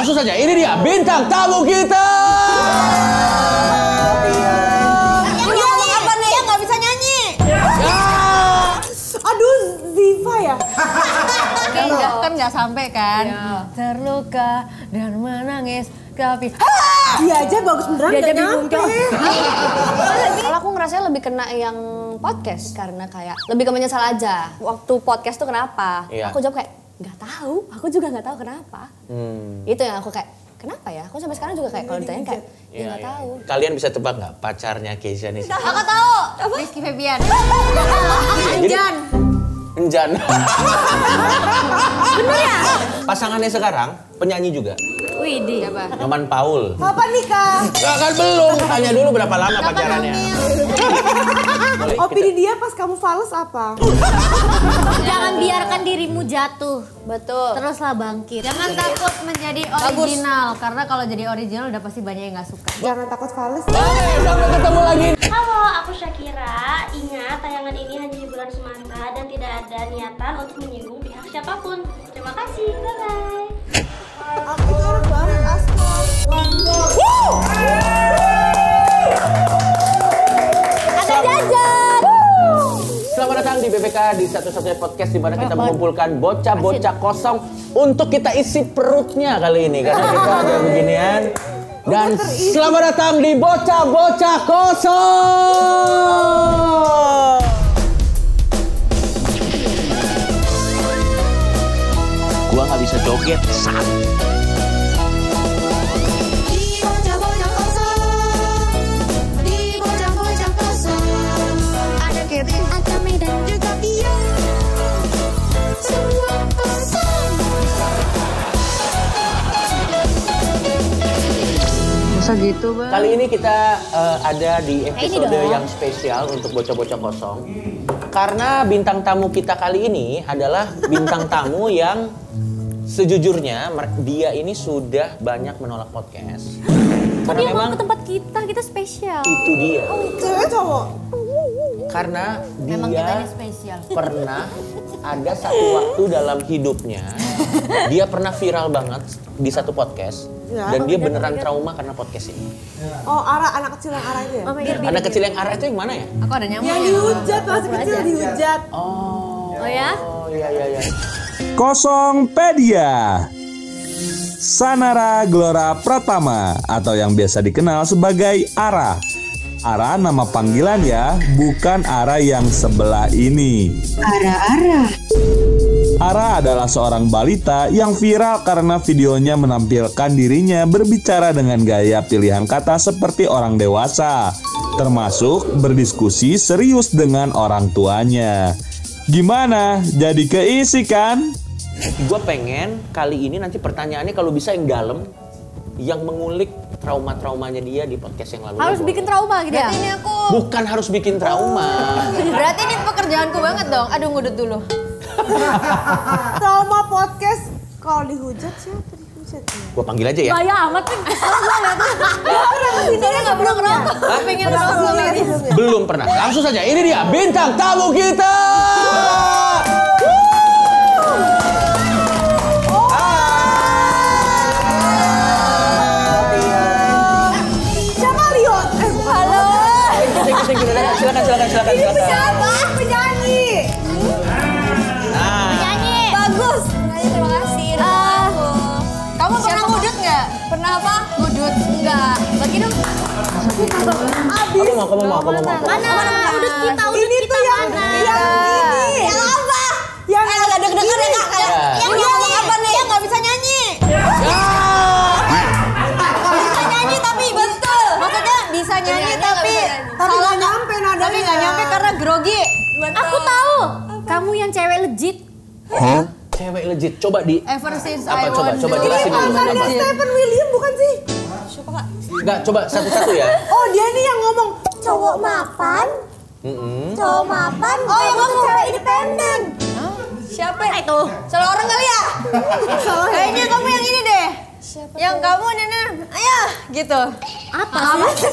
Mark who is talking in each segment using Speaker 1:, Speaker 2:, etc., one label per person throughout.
Speaker 1: Langsung saja, ini dia bintang tamu kita.
Speaker 2: Apa nih yang nggak bisa nyanyi?
Speaker 3: Aduh, Ziva ya?
Speaker 2: Kan nggak sampai kan? Terluka dan menangis tapi
Speaker 3: Dia aja bagus beneran
Speaker 2: Dia aja
Speaker 3: nggak
Speaker 2: bingung,
Speaker 3: nyampe.
Speaker 4: Kalau aku ngerasanya lebih kena yang podcast karena kayak lebih ke menyesal aja. Waktu podcast tuh kenapa?
Speaker 1: Iya.
Speaker 4: Aku jawab kayak nggak tahu. Aku juga nggak tahu kenapa. Itu yang aku kayak kenapa ya? Aku sampai sekarang juga kayak kalau ditanya kayak ya nggak tahu.
Speaker 1: Kalian bisa tebak nggak pacarnya Keisha nih?
Speaker 4: Aku tahu.
Speaker 2: Rizky Febian.
Speaker 1: Enjan. Enjan. Bener ya? Pasangannya sekarang penyanyi juga.
Speaker 2: Widih apa?
Speaker 1: Nyoman Paul.
Speaker 3: Kapan nikah?
Speaker 1: Enggak kan belum. Tanya dulu berapa lama pacarannya.
Speaker 3: Opini dia pas kamu fals apa?
Speaker 2: Jangan biarkan dirimu jatuh.
Speaker 4: Betul.
Speaker 2: Teruslah bangkit. Jangan takut menjadi original. Karena kalau jadi original udah pasti banyak yang gak suka.
Speaker 3: Jangan takut fals.
Speaker 1: Sampai ketemu lagi.
Speaker 5: Halo, aku Syakira. Ingat, tayangan ini hanya hiburan semata dan tidak ada niatan untuk menyinggung pihak siapapun. Terima kasih, bye-bye.
Speaker 3: Aku tuh enak banget, aspal.
Speaker 4: Ada jajan.
Speaker 1: Selamat datang di BPK, di satu-satunya podcast di mana kita mengumpulkan bocah-bocah kosong untuk kita isi perutnya kali ini karena kita ada beginian. Dan selamat datang di bocah-bocah kosong. Gua nggak bisa joget, sat.
Speaker 2: Gitu, Bang.
Speaker 1: Kali ini kita ada di episode yang spesial untuk bocah-bocah kosong. Karena bintang tamu kita kali ini adalah bintang tamu yang sejujurnya dia ini sudah banyak menolak podcast. Karena
Speaker 2: Dia mau
Speaker 1: memang
Speaker 2: ke tempat kita spesial.
Speaker 1: itu dia.
Speaker 3: Cewek cowok?
Speaker 1: Karena
Speaker 2: Memang kita
Speaker 1: dia
Speaker 2: ini spesial.
Speaker 1: pernah ada satu waktu dalam hidupnya dia pernah viral banget di satu podcast.
Speaker 3: Ya.
Speaker 1: Dan dia beneran trauma karena podcast ini.
Speaker 3: Oh, anak kecil yang arah itu ya?
Speaker 1: Anak kecil yang arah itu yang mana ya?
Speaker 2: Aku ada nyamuk.
Speaker 3: Yang dihujat, masih kecil dihujat.
Speaker 1: Oh
Speaker 2: ya?
Speaker 1: Oh iya.
Speaker 6: Kosongpedia. Sanara Glora Pratama atau yang biasa dikenal sebagai Ara. Ara nama panggilan ya, bukan Ara yang sebelah ini. Ara adalah seorang balita yang viral karena videonya menampilkan dirinya berbicara dengan gaya pilihan kata seperti orang dewasa, termasuk berdiskusi serius dengan orang tuanya. Gimana? Jadi keisi kan?
Speaker 1: Gue pengen kali ini nanti pertanyaannya kalau bisa yang dalam, yang mengulik trauma-traumanya dia di podcast yang lalu.
Speaker 2: Harus bikin trauma gitu ya?
Speaker 4: Berarti ini aku
Speaker 1: Bukan harus bikin trauma.
Speaker 4: berarti ini pekerjaanku banget dong. Aduh, ngudut dulu.
Speaker 3: Trauma podcast, kalau dihujat siapa dihujat ya?
Speaker 1: Gue panggil aja ya.
Speaker 2: Gaya amat nih.
Speaker 4: Saya nggak belum ngerokok. Pengen ngerokok lagi.
Speaker 1: Belum pernah. Langsung saja, ini dia bintang tamu kita.
Speaker 3: Siapa Leon?
Speaker 4: Halo.
Speaker 1: Thank you. Silakan.
Speaker 3: Siapa? Penyanyi.
Speaker 1: Nah,
Speaker 4: Bagus. Terima kasih. Kamu pernah ngudut nggak? Pernah apa? Ngudut? Enggak. Bagi dong.
Speaker 1: kamu mau.
Speaker 2: Mana? Udut kita,
Speaker 3: Ini tuh yang ini.
Speaker 4: Yang apa?
Speaker 3: Yang
Speaker 4: Agak deg-degan ya kak.
Speaker 1: Ya.
Speaker 4: Yang ngomong apa nih? Yang nggak bisa nyanyi. Bisa nyanyi tapi betul. Maksudnya bisa nyanyi tapi
Speaker 3: nggak nyampe nadanya.
Speaker 4: Tapi nggak nyampe karena grogi.
Speaker 2: Aku tahu. Kamu yang cewek legit.
Speaker 1: Cewek legit. Coba di
Speaker 4: Ever since
Speaker 1: apa?
Speaker 4: I
Speaker 1: Coba
Speaker 4: want
Speaker 1: jelasin dulu.
Speaker 3: Bukannya
Speaker 1: Apa?
Speaker 3: Stephen William bukan sih?
Speaker 1: Enggak, coba satu-satu ya.
Speaker 3: Oh, dia nih yang ngomong cowok mapan. Cowok mapan.
Speaker 4: Oh, yang ngomong
Speaker 3: cewek independen.
Speaker 4: siapa itu? Salah orang kali ya? Kayaknya kamu yang ini deh. Yang kamu Nena, ayah gitu.
Speaker 2: Apa sih?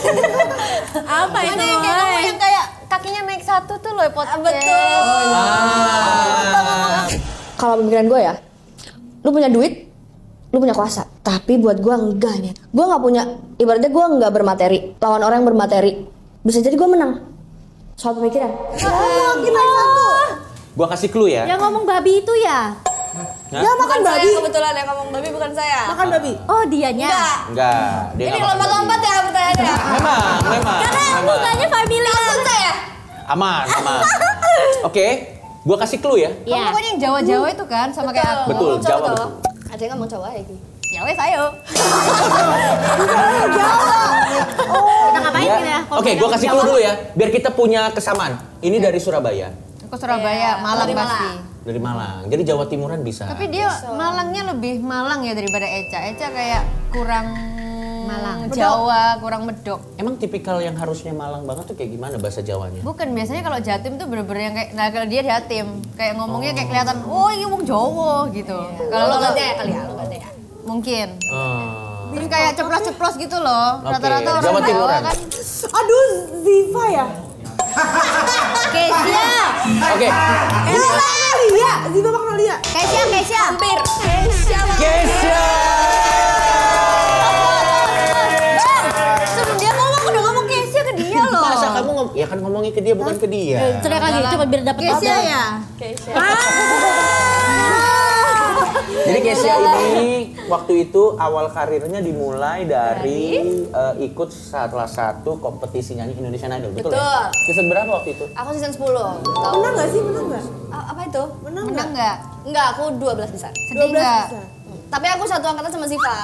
Speaker 2: Apa itu?
Speaker 4: Mana yang kayak kamu yang kayak kakinya naik satu tuh loh podcast. Betul.
Speaker 1: Ah.
Speaker 4: Kalau pemikiran gue ya, lu punya duit, lu punya kuasa. Tapi buat gue enggak nih. Gue nggak punya, ibaratnya gue nggak bermateri. Lawan orang yang bermateri, bisa jadi gue menang. Soal pemikiran.
Speaker 1: Gua kasih clue ya.
Speaker 2: Yang ngomong babi itu ya?
Speaker 1: Hah?
Speaker 3: Ya makan
Speaker 4: Bukan
Speaker 3: babi.
Speaker 4: saya, kebetulan yang ngomong babi bukan saya.
Speaker 3: Makan babi.
Speaker 2: Oh dianya?
Speaker 1: Enggak. Dia
Speaker 4: Ini
Speaker 1: nggak makan
Speaker 4: lompat-lompat ya pertanyaannya.
Speaker 1: Memang.
Speaker 2: Mukanya familiar.
Speaker 4: Langsung saya.
Speaker 1: Aman. Oke, gua kasih clue ya.
Speaker 2: Iya.
Speaker 4: Pokoknya yang Jawa-Jawa itu kan sama kayak aku.
Speaker 1: Betul,
Speaker 4: Ngomong
Speaker 1: Jawa
Speaker 4: cowok.
Speaker 1: betul.
Speaker 4: Ada yang ngomong cowok ya gitu. Ya wes ayo.
Speaker 2: Kita ngapain
Speaker 1: Ya.
Speaker 2: ya?
Speaker 1: Oke, gua kasih clue dulu ya, biar kita punya kesamaan. Ini dari Surabaya,
Speaker 2: Ke Surabaya, Malang
Speaker 4: Dari
Speaker 2: pasti.
Speaker 4: Malang.
Speaker 1: dari Malang. Jadi Jawa Timuran bisa.
Speaker 2: Tapi dia Malangnya lebih Malang ya daripada Eca. Eca kayak kurang Malang, Jawa, kurang medok.
Speaker 1: Emang tipikal yang harusnya Malang banget tuh kayak gimana bahasa Jawanya?
Speaker 2: Bukan, biasanya kalau Jatim tuh bener-bener yang kayak, nah kalau dia Jatim, kayak ngomongnya kayak kelihatan, oh ini ngomong Jawa gitu. Kalau
Speaker 4: Lo
Speaker 2: lo
Speaker 4: ganti ya kali ya, lo ganti ya.
Speaker 2: mungkin.
Speaker 1: Oh.
Speaker 2: Terus kayak ceplos-ceplos gitu loh.
Speaker 1: Oke,
Speaker 2: Rata-rata orang
Speaker 1: Jawa
Speaker 2: Jawa
Speaker 1: Timuran.
Speaker 2: kan.
Speaker 3: Aduh, Ziva ya?
Speaker 2: Kesia,
Speaker 1: Oke.
Speaker 3: Lia, Ziva Magnolia.
Speaker 2: Kesia.
Speaker 4: Hampir. Kesya.
Speaker 1: Kesya.
Speaker 2: Sebelum dia ngomong, udah ngomong Kesia ke dia loh.
Speaker 1: Masa kamu ya kan ngomongin ke dia bukan ke dia.
Speaker 2: Teriak lagi, coba biar dapet Kesia ya.
Speaker 4: Kesya.
Speaker 1: Jadi Kesya ini waktu itu awal karirnya dimulai dari ikut salah satu kompetisi nyanyi Indonesian Idol, betul ya?
Speaker 4: Betul.
Speaker 1: Season berapa waktu itu?
Speaker 4: Aku season 10. Tahu?
Speaker 3: Menang gak sih? Menang gak?
Speaker 4: Apa itu?
Speaker 3: Menang
Speaker 2: Menang
Speaker 3: gak?
Speaker 2: nggak?
Speaker 4: Enggak, aku 12 besar.
Speaker 2: Sedih nggak?
Speaker 4: Tapi aku satu angkatan sama Ziva.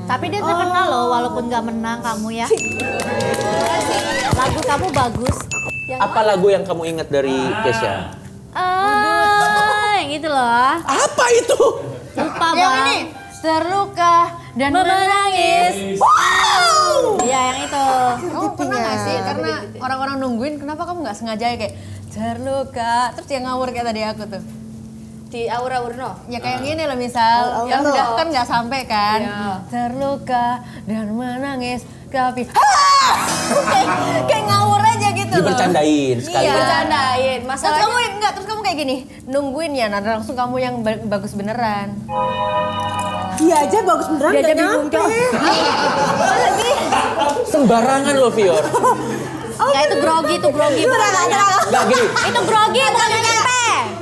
Speaker 7: Tapi dia terkenal loh walaupun gak menang kamu ya. Lagu kamu bagus.
Speaker 1: Apa lagu yang kamu ingat dari Kesya?
Speaker 7: Yang gitu loh.
Speaker 1: Apa itu?
Speaker 7: Lupa
Speaker 2: Yang
Speaker 7: bang.
Speaker 2: ini terluka dan menangis.
Speaker 7: Iya yang itu.
Speaker 2: Kamu pernah nggak sih? Karena orang-orang nungguin, kenapa kamu nggak sengaja ya kayak terluka, terus dia ngawur kayak tadi aku tuh.
Speaker 4: Di Aura Urno.
Speaker 2: Ya kayak gini loh misal, ya udah kan nggak sampai kan.
Speaker 4: Iya.
Speaker 2: Terluka dan menangis, tapi kayak ngawur aja gitu loh.
Speaker 1: Dibercandain sekali.
Speaker 2: Iya.
Speaker 4: Bercandain.
Speaker 2: Terus
Speaker 4: Masalahnya
Speaker 2: kamu enggak, terus kamu kayak gini, nungguin ya, nah langsung kamu yang bagus beneran.
Speaker 3: Dia aja bagus beneran
Speaker 2: Dia
Speaker 3: gak
Speaker 2: aja bingung,
Speaker 3: nyampe.
Speaker 1: Sembarangan loh, Fior.
Speaker 7: Ya itu grogi bukan nanya.
Speaker 1: Nggak gini,
Speaker 7: Itu grogi bukan nyampe.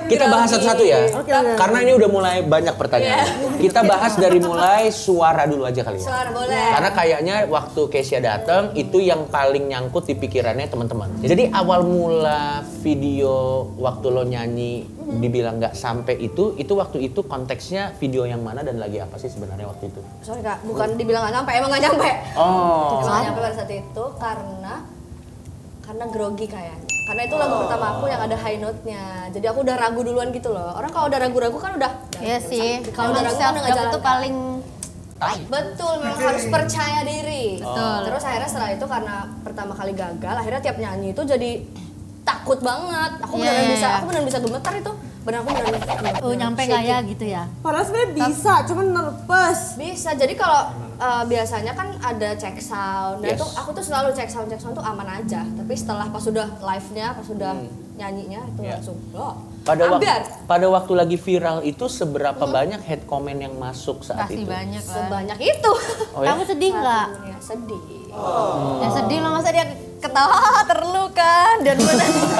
Speaker 1: kita bahas satu-satu ya. Karena ini udah mulai banyak pertanyaan. Kita bahas dari mulai suara dulu aja kali ya.
Speaker 4: suara boleh.
Speaker 1: Karena kayaknya waktu Kesya datang itu yang paling nyangkut di pikirannya teman-teman. Jadi awal mula video waktu lo nyanyi dibilang nggak sampai itu waktu itu konteksnya video yang mana dan lagi apa sih sebenarnya waktu itu?
Speaker 4: Sorry kak, bukan dibilang nggak nyampe, emang nggak nyampe.
Speaker 1: Oh.
Speaker 4: Emang nggak nyampe pada saat itu karena grogi kayaknya. Karena itu lagu pertama aku yang ada high note-nya. Jadi aku udah ragu duluan gitu loh. Orang kalau udah ragu-ragu kan udah.
Speaker 2: Iya sih.
Speaker 4: Kalau udah ragu kan
Speaker 2: self
Speaker 4: udah nggak
Speaker 2: doubt
Speaker 4: jalan.
Speaker 2: itu paling
Speaker 4: Betul, memang harus percaya diri.
Speaker 2: Betul.
Speaker 4: Terus akhirnya setelah itu karena pertama kali gagal, akhirnya tiap nyanyi itu jadi takut banget. Aku beneran bisa gemetar itu. Bener aku beneran gemetar.
Speaker 7: Nyampe nggak ya gitu ya.
Speaker 3: Padahal sebenarnya bisa, cuman nervous.
Speaker 4: Bisa. Jadi kalau biasanya kan ada check sound. Nah
Speaker 1: Yes.
Speaker 4: itu aku tuh selalu check sound tuh aman aja. Tapi setelah pas sudah live-nya, pas sudah nyanyinya itu langsung
Speaker 1: Pada waktu lagi viral itu seberapa banyak head comment yang masuk saat
Speaker 2: pasti
Speaker 1: itu?
Speaker 2: banyak lah.
Speaker 4: sebanyak itu.
Speaker 1: Oh ya?
Speaker 7: Kamu sedih nggak?
Speaker 4: Ya, sedih.
Speaker 2: Ya sedih loh, masa dia ketawa terluka dan menangis.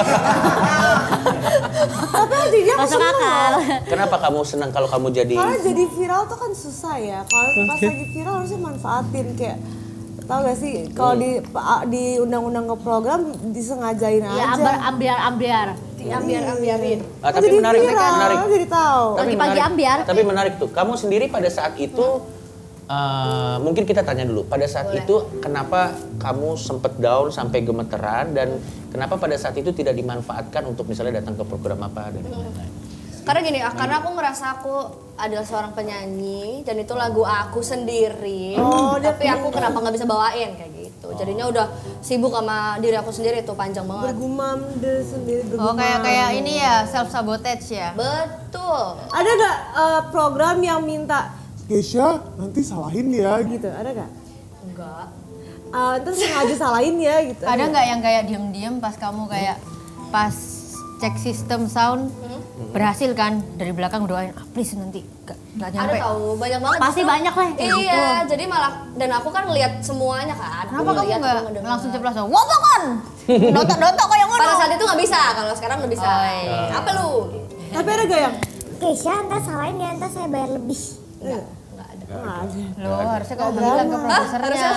Speaker 3: Tapi jadinya aku
Speaker 7: Masuk
Speaker 3: seneng
Speaker 7: akal.
Speaker 3: loh.
Speaker 1: Kenapa kamu senang kalau kamu jadi
Speaker 3: Karena jadi viral tuh kan susah ya. Kalau pas lagi viral harusnya manfaatin kayak tahu gak sih kalau di undang-undang ke program disengajain
Speaker 7: Ya
Speaker 3: aja.
Speaker 7: ambiar.
Speaker 4: Ambiarin.
Speaker 1: tapi
Speaker 3: jadi
Speaker 1: menarik,
Speaker 3: viral,
Speaker 1: menarik.
Speaker 3: jadi tahu.
Speaker 1: Tapi
Speaker 7: Pagi-pagi
Speaker 1: menarik.
Speaker 7: ambiar.
Speaker 1: Tapi menarik tuh. Kamu sendiri pada saat itu mungkin kita tanya dulu. Pada saat itu kenapa kamu sempet down sampai gemeteran dan kenapa pada saat itu tidak dimanfaatkan untuk misalnya datang ke program apa dan lain-lain?
Speaker 4: Karena gini, karena aku ngerasa aku adalah seorang penyanyi dan itu lagu aku sendiri. Tapi aku kenapa nggak bisa bawain kayak gitu. Jadinya udah sibuk sama diri aku sendiri tuh panjang banget.
Speaker 3: Bergumam diri sendiri
Speaker 2: Oh
Speaker 3: bergumam.
Speaker 2: kayak ini ya self sabotage ya.
Speaker 4: Betul.
Speaker 3: Ada gak program yang minta
Speaker 8: Kesya nanti salahin ya
Speaker 3: gitu? Ada gak?
Speaker 4: Enggak.
Speaker 3: Terus sengaja salahin ya gitu.
Speaker 2: Ada nggak yang kayak diem-diem pas kamu kayak pas cek sistem sound berhasil kan, dari belakang doain, please nanti nggak nyampe.
Speaker 4: Ada tahu banyak banget.
Speaker 7: Pasti banyak lah kayak
Speaker 4: Iya,
Speaker 7: gitu.
Speaker 4: jadi malah dan aku kan ngelihat semuanya kan.
Speaker 2: Kenapa kamu
Speaker 4: ngeliat,
Speaker 2: nggak
Speaker 4: aku ngedenger.
Speaker 2: langsung ceplos? Wobokan, dotok kayak ngono.
Speaker 4: Pada saat itu nggak bisa, kalau sekarang udah bisa. Apa lu?
Speaker 3: Tapi ada gak yang
Speaker 9: Kesha, entar salahin ya, entar saya bayar lebih.
Speaker 4: Nggak ada.
Speaker 2: Lo harusnya kamu bilang ke produsernya.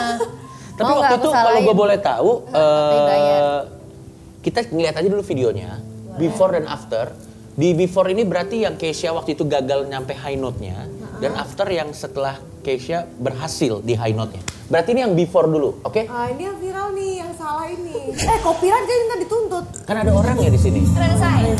Speaker 1: Tapi
Speaker 2: Mau
Speaker 1: waktu
Speaker 2: nggak
Speaker 1: itu
Speaker 2: aku
Speaker 1: kalau
Speaker 2: salahin?
Speaker 1: gue boleh tahu,
Speaker 2: bayar.
Speaker 1: kita ngeliat aja dulu videonya, before dan after. Di before ini berarti yang Kesha waktu itu gagal nyampe high note-nya, dan after yang setelah Kesha berhasil di high note-nya. Berarti ini yang before dulu, oke?
Speaker 3: Ah, ini yang viral nih, yang salah ini. Copyright kayaknya ntar dituntut.
Speaker 1: Kan ada orang ya di sini.
Speaker 4: Keren saya.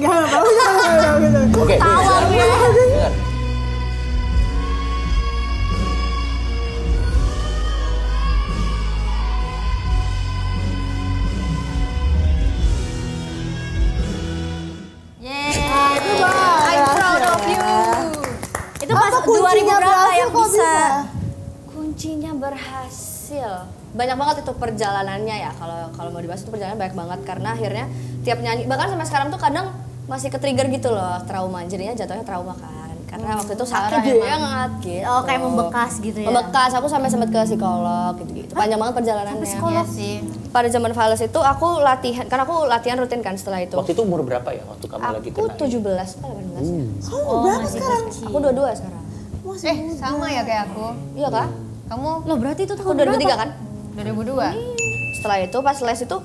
Speaker 3: Enggak bagus gitu.
Speaker 1: Oke, dengar.
Speaker 4: I'm proud of you.
Speaker 7: Itu pas
Speaker 3: Apa kuncinya
Speaker 7: 2000 berapa
Speaker 3: berhasil
Speaker 7: yang
Speaker 3: kok
Speaker 7: bisa?
Speaker 4: Kuncinya berhasil. Banyak banget itu perjalanannya ya. Kalau mau dibahas itu perjalanan banyak banget karena akhirnya tiap nyanyi bahkan sampai sekarang tuh kadang masih ke-trigger gitu loh, trauma. Jadinya jatuhnya trauma kan. Karena waktu itu sakit banget gitu.
Speaker 7: Oh, kayak membekas gitu ya.
Speaker 4: Membekas, aku sampai sempat ke psikolog gitu-gitu. Panjang banget perjalanannya.
Speaker 2: Iya sih.
Speaker 4: Pada zaman Fales itu aku latihan, karena aku latihan rutin kan setelah itu.
Speaker 1: Waktu itu umur berapa ya waktu kamu lagi
Speaker 4: Aku
Speaker 1: kena?
Speaker 4: 17 atau 18 ya.
Speaker 3: Kamu berapa sekarang?
Speaker 4: Aku 22 sekarang.
Speaker 2: Sama ya kayak aku.
Speaker 4: Iya kah?
Speaker 2: Kamu
Speaker 7: Loh, berarti itu
Speaker 4: Aku 2003 kan?
Speaker 2: 2002.
Speaker 4: Setelah itu pas les itu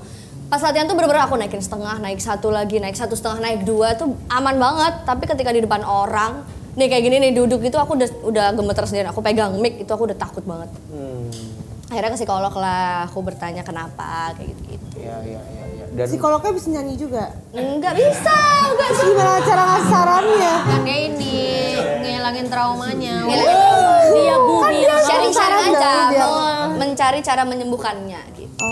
Speaker 4: pas latihan tuh bener-bener aku naikin setengah, naik satu lagi, naik 1,5, naik 2 tuh aman banget. Tapi ketika di depan orang, nih kayak gini nih duduk itu aku udah gemeter sendiri. Aku pegang mic itu aku udah takut banget. Akhirnya ke psikolog lah, aku bertanya kenapa kayak gitu-gitu.
Speaker 1: Iya. Dan
Speaker 3: Psikolognya bisa nyanyi juga.
Speaker 4: Enggak bisa.
Speaker 3: Terus gimana cara ngasih sarannya?
Speaker 2: Kan dia ini ngilangin traumanya.
Speaker 7: Dia bumi.
Speaker 4: Sharing-sharing
Speaker 3: saran
Speaker 4: aja,
Speaker 3: dong dia.
Speaker 4: mau mencari cara menyembuhkannya gitu.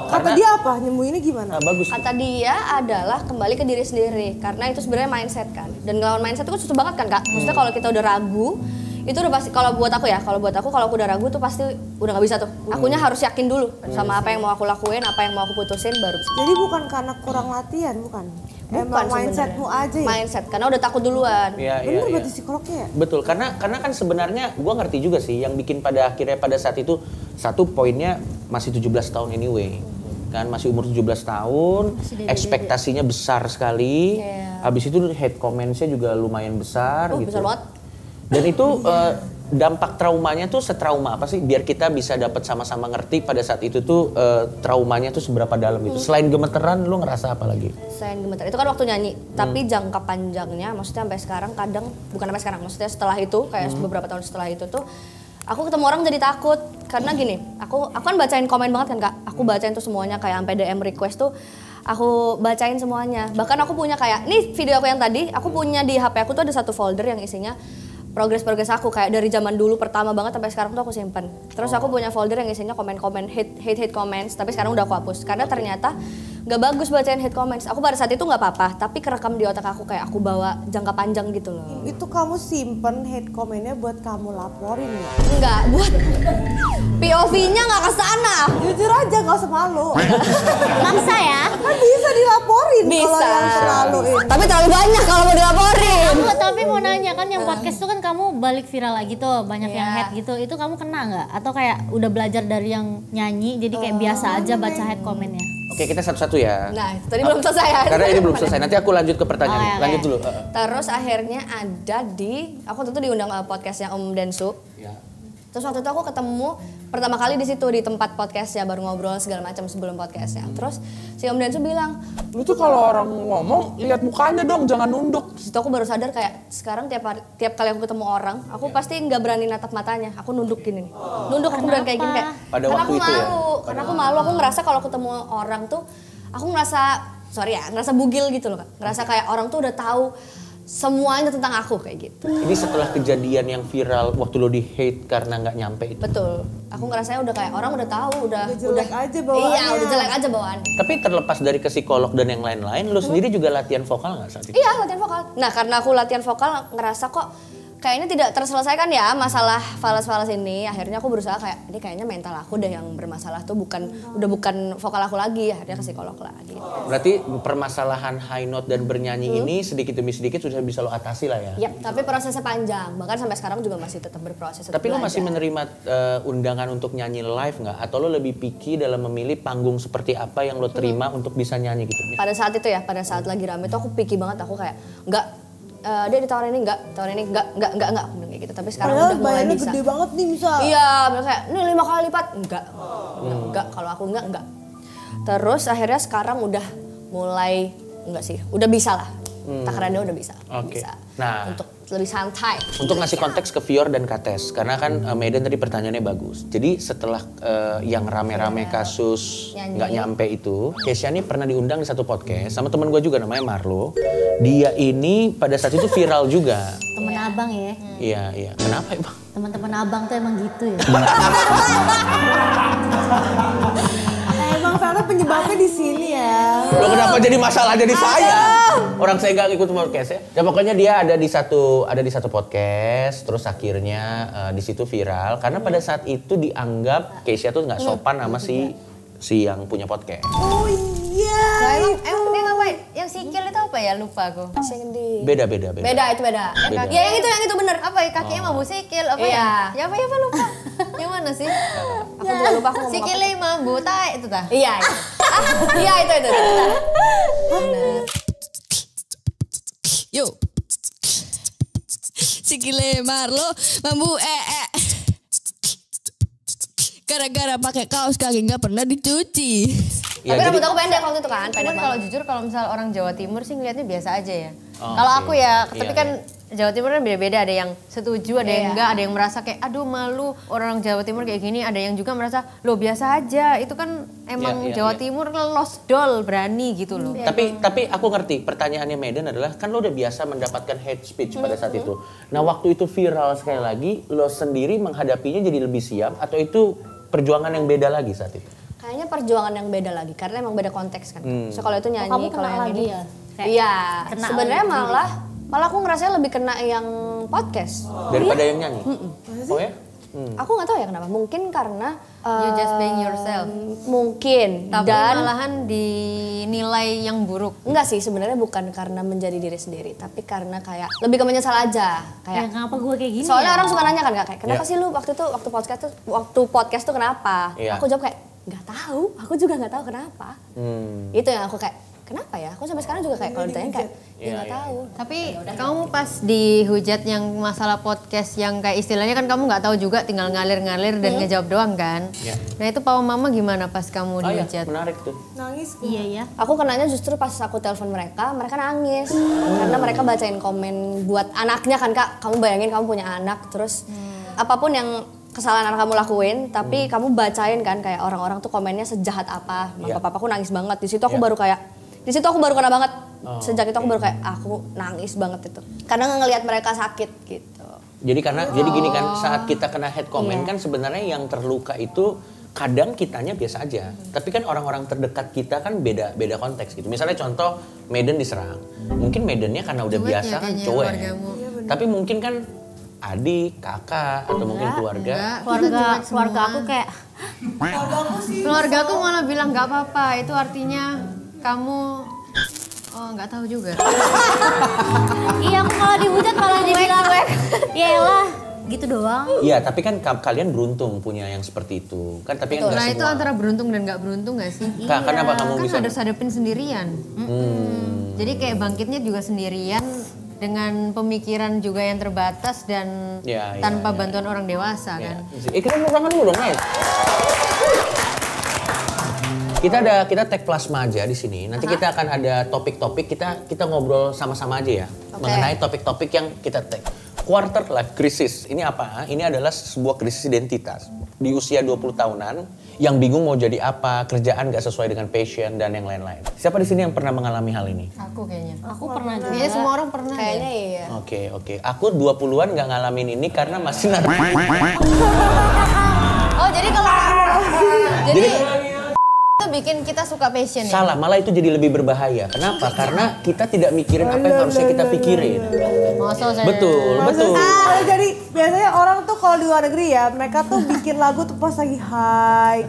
Speaker 3: Kata dia apa? Nyembuhinnya gimana?
Speaker 1: bagus.
Speaker 4: Kata dia adalah kembali ke diri sendiri karena itu sebenarnya mindset kan. Dan ngelawan mindset itu kan susah banget kan Kak. Maksudnya kalau kita udah ragu itu udah pasti kalau buat aku kalau aku udah ragu tuh pasti udah nggak bisa tuh. Akunya harus yakin dulu sama apa yang mau aku lakuin, apa yang mau aku putusin baru bisa.
Speaker 3: Jadi bukan karena kurang latihan, bukan? Emang
Speaker 4: sebenarnya.
Speaker 3: mindsetmu aja ya?
Speaker 4: Mindset karena udah takut duluan.
Speaker 1: Iya.
Speaker 3: Bener berarti psikolognya ya?
Speaker 1: Betul, karena kan sebenarnya gue ngerti juga sih yang bikin pada akhirnya pada saat itu satu poinnya masih 17 tahun anyway. Kan masih umur 17 tahun, ekspektasinya besar sekali. Habis itu hate comments-nya juga lumayan besar gitu.
Speaker 4: Besar banget.
Speaker 1: Dan itu dampak traumanya tuh setrauma apa sih? Biar kita bisa dapat sama-sama ngerti pada saat itu tuh traumanya tuh seberapa dalam gitu. Selain gemeteran, lu ngerasa apa lagi?
Speaker 4: Selain gemeter itu kan waktu nyanyi, tapi jangka panjangnya maksudnya sampai sekarang kadang bukan sampai sekarang, maksudnya setelah itu kayak beberapa tahun setelah itu tuh aku ketemu orang jadi takut karena gini, aku kan bacain komen banget kan Kak. Aku bacain tuh semuanya kayak sampai DM request tuh aku bacain semuanya. Bahkan aku punya kayak nih video aku yang tadi, aku punya di HP aku tuh ada satu folder yang isinya progres aku kayak dari zaman dulu pertama banget sampai sekarang tuh aku simpen. Terus aku punya folder yang isinya komen-komen hate comments, tapi sekarang udah aku hapus karena ternyata nggak bagus bacain hate comments. Aku pada saat itu nggak apa-apa, tapi kerekam di otak aku kayak aku bawa jangka panjang gitu loh.
Speaker 3: Itu kamu simpen hate comment-nya buat kamu laporin ya?
Speaker 4: Enggak, buat POV-nya nggak ke sana.
Speaker 3: Jujur aja, gak usah malu.
Speaker 7: Maksa ya.
Speaker 3: Kan bisa dilaporin kalau
Speaker 4: Bisa.
Speaker 3: yang terlalu ini.
Speaker 4: Tapi terlalu banyak kalau mau dilaporin.
Speaker 7: Tapi mau nanya kan yang podcast tuh kan kamu balik viral lagi tuh, banyak yang hate gitu. Itu kamu kena nggak? Atau kayak udah belajar dari yang nyanyi jadi kayak biasa aja baca hate komennya?
Speaker 1: Oke, kita satu-satu ya.
Speaker 4: Nah, itu tadi belum selesai ya.
Speaker 1: Karena ini belum selesai. Nanti aku lanjut ke pertanyaan.
Speaker 7: Oke.
Speaker 1: Lanjut dulu.
Speaker 4: Terus akhirnya ada aku tentu diundang podcastnya Om Densu. Terus waktu itu aku ketemu pertama kali di situ di tempat podcastnya, baru ngobrol segala macam sebelum podcastnya. Terus si Om Densu bilang,
Speaker 8: Lu tuh kalau orang ngomong lihat mukanya dong, jangan nunduk.
Speaker 4: terus aku baru sadar kayak sekarang tiap kali aku ketemu orang, aku pasti nggak berani natap matanya. Aku nunduk gini nih. Nunduk aku beneran kayak gini kayak.
Speaker 1: Pada
Speaker 4: Karena
Speaker 1: waktu
Speaker 4: aku
Speaker 1: itu ya?
Speaker 4: malu. Karena aku malu, aku ngerasa kalau ketemu orang tuh aku ngerasa bugil gitu loh Kak. Ngerasa kayak orang tuh udah tahu semuanya tentang aku kayak gitu.
Speaker 1: Ini setelah kejadian yang viral waktu lo di hate karena nggak nyampe itu.
Speaker 4: Betul. Aku ngerasanya udah kayak orang udah tahu, udah
Speaker 3: jelek aja bawaannya.
Speaker 4: Iya, udah jelek aja bawaannya.
Speaker 1: Tapi terlepas dari ke psikolog dan yang lain-lain, lo sendiri juga latihan vokal nggak saat itu?
Speaker 4: Iya, latihan vokal. Nah, karena aku latihan vokal ngerasa kok kayaknya tidak terselesaikan ya masalah fals-fals ini. Akhirnya aku berusaha kayak ini kayaknya mental aku deh yang bermasalah tuh udah bukan vokal aku lagi. Akhirnya ke psikolog lagi.
Speaker 1: Berarti permasalahan high note dan bernyanyi ini sedikit demi sedikit sudah bisa lo atasi lah ya?
Speaker 4: Yap, tapi prosesnya panjang. Bahkan sampai sekarang juga masih tetap berproses.
Speaker 1: Tapi lo masih menerima undangan untuk nyanyi live nggak? Atau lo lebih picky dalam memilih panggung seperti apa yang lo terima untuk bisa nyanyi gitu?
Speaker 4: Pada saat itu ya, pada saat lagi rame tuh aku picky banget. Aku kayak enggak. Dia ditawarin ini enggak, tawarin ini enggak kayak gitu. Tapi sekarang
Speaker 3: padahal
Speaker 4: udah mulai bisa.
Speaker 3: gede banget nih bisa.
Speaker 4: Iya, kayak ini 5 kali lipat. Enggak, kalau aku enggak. Terus akhirnya sekarang udah mulai enggak sih, udah bisa lah. Takarannya udah bisa.
Speaker 1: Oke.
Speaker 4: Bisa.
Speaker 1: Nah,
Speaker 4: untuk lebih santai.
Speaker 1: Untuk ngasih konteks ke Fior dan Kates, karena kan Medan tadi pertanyaannya bagus. Jadi setelah yang rame-rame kasus nggak nyampe itu, Kesha ini pernah diundang di satu podcast sama teman gue juga namanya Marlo. Dia ini pada saat itu viral juga.
Speaker 7: Temen abang ya.
Speaker 1: Iya. Kenapa ya bang?
Speaker 7: Teman-teman abang tuh emang gitu ya.
Speaker 3: Emang karena penyebabnya di sini ya.
Speaker 1: Lo kenapa jadi masalah jadi saya? Orang saya nggak ikut podcastnya. Ya pokoknya dia ada di satu podcast, terus akhirnya di situ viral karena pada saat itu dianggap Kesha tuh nggak sopan sama si yang punya podcast.
Speaker 3: Oh iya.
Speaker 2: Nah, emang dia ngapain? Yang sikil itu apa ya? Lupa aku.
Speaker 1: Beda.
Speaker 4: Itu beda. Ya yang itu bener.
Speaker 2: Apa ya? Kakinya mambu sikil apa
Speaker 4: Iya.
Speaker 2: ya? Ya apa lupa. Yang mana sih?
Speaker 4: Aku juga lupa aku ngomong apa.
Speaker 2: Sikilnya mambu tai itu tah.
Speaker 4: Iya. Iya itu.
Speaker 2: Bener.
Speaker 10: Yuk. Sikile Marlo mambu gara-gara pakai kaos kaki nggak pernah dicuci.
Speaker 1: Ya,
Speaker 4: tapi rambut aku pendek waktu itu kan.
Speaker 2: Cuman kalau jujur kalau misal orang Jawa Timur sih ngelihatnya biasa aja ya. Kalau aku ya, tapi kan Jawa Timur kan beda-beda, ada yang setuju, ada yang enggak, ada yang merasa kayak aduh malu orang Jawa Timur kayak gini, ada yang juga merasa lo biasa aja. Itu kan emang Jawa Timur lost doll, berani gitu loh.
Speaker 1: Tapi aku ngerti pertanyaannya Medan adalah kan lo udah biasa mendapatkan hate speech pada saat itu. Nah waktu itu viral sekali lagi, lo sendiri menghadapinya jadi lebih siap atau itu perjuangan yang beda lagi saat itu?
Speaker 4: Kayaknya perjuangan yang beda lagi karena emang beda konteks kan. So kalau itu nyanyi, kalau yang ini
Speaker 7: ya?
Speaker 4: Iya. Sebenarnya malah aku ngerasanya lebih kena yang podcast
Speaker 1: daripada yang nyanyi. Oh ya?
Speaker 4: Aku nggak tahu ya kenapa. Mungkin karena
Speaker 2: You just being yourself.
Speaker 4: Mungkin.
Speaker 2: Tapi
Speaker 4: dan
Speaker 2: malahan dinilai yang buruk.
Speaker 4: Enggak sih, sebenarnya bukan karena menjadi diri sendiri, tapi karena kayak lebih ke menyesal aja. Kayak
Speaker 7: kenapa gue kayak gini?
Speaker 4: Soalnya
Speaker 7: ya?
Speaker 4: orang suka nanya kan kayak kenapa sih lu waktu podcast tuh kenapa? Aku jawab kayak nggak tahu. Aku juga nggak tahu kenapa. Itu yang aku kayak kenapa ya? Aku sampai sekarang juga kayak kalau ditanya kayak nggak tahu.
Speaker 2: Tapi kamu pas dihujat yang masalah podcast yang kayak istilahnya kan kamu nggak tahu juga, tinggal ngalir-ngalir dan ngejawab doang kan? Nah itu papa mama gimana pas kamu dihujat?
Speaker 1: Menarik tuh.
Speaker 3: Nangis.
Speaker 7: Iya ya.
Speaker 4: Aku kenanya justru pas aku telepon mereka nangis. Karena mereka bacain komen buat anaknya kan Kak. Kamu bayangin kamu punya anak terus apapun yang kesalahan anak kamu lakuin, tapi kamu bacain kan kayak orang-orang tuh komennya sejahat apa. Mama papaku nangis banget. Di situ aku baru kena banget. Sejak itu aku baru kayak aku nangis banget itu. Karena ngelihat mereka sakit gitu.
Speaker 1: Jadi gini kan saat kita kena hate comment kan sebenarnya yang terluka itu kadang kitanya biasa aja. Tapi kan orang-orang terdekat kita kan beda konteks gitu. Misalnya contoh Medan diserang. Mungkin Medannya karena udah biasa kan cowok. Tapi mungkin kan adik, kakak, atau mungkin keluarga.
Speaker 7: Keluarga aku kayak
Speaker 2: Keluarga aku malah bilang nggak apa-apa, itu artinya kamu nggak tahu juga.
Speaker 7: iya aku kalau dihujat malah dibilang yaelah gitu doang.
Speaker 1: Iya tapi kan kalian beruntung punya yang seperti itu kan, tapi kan nggak
Speaker 2: Nah
Speaker 1: semua.
Speaker 2: itu antara beruntung dan nggak beruntung nggak sih?
Speaker 1: Kenapa kamu
Speaker 2: Kan
Speaker 1: bisa?
Speaker 2: harus hadapin sendirian. Jadi kayak bangkitnya juga sendirian dengan pemikiran juga yang terbatas dan tanpa bantuan orang dewasa kan.
Speaker 1: Kita mau tangan dulu dong, guys. Kita tag plasma aja di sini. Nanti kita akan ada topik-topik, kita ngobrol sama-sama aja ya. Mengenai topik-topik yang kita tag. Quarter life crisis. Ini apa? Ini adalah sebuah krisis identitas. Di usia 20 tahunan, yang bingung mau jadi apa, kerjaan gak sesuai dengan passion, dan yang lain-lain. Siapa di sini yang pernah mengalami hal ini?
Speaker 2: Aku kayaknya.
Speaker 7: Aku pernah juga.
Speaker 2: Kayaknya semua orang pernah.
Speaker 4: Kayaknya iya.
Speaker 1: Oke. Aku 20-an gak ngalamin ini karena masih
Speaker 2: Oh, jadi kalau jadi itu bikin kita suka passion ya?
Speaker 1: Salah, malah itu jadi lebih berbahaya. Kenapa? Karena kita tidak mikirin apa yang harusnya kita pikirin. Betul.
Speaker 3: Jadi biasanya orang tuh kalau di luar negeri ya, mereka tuh bikin lagu tuh pas lagi high.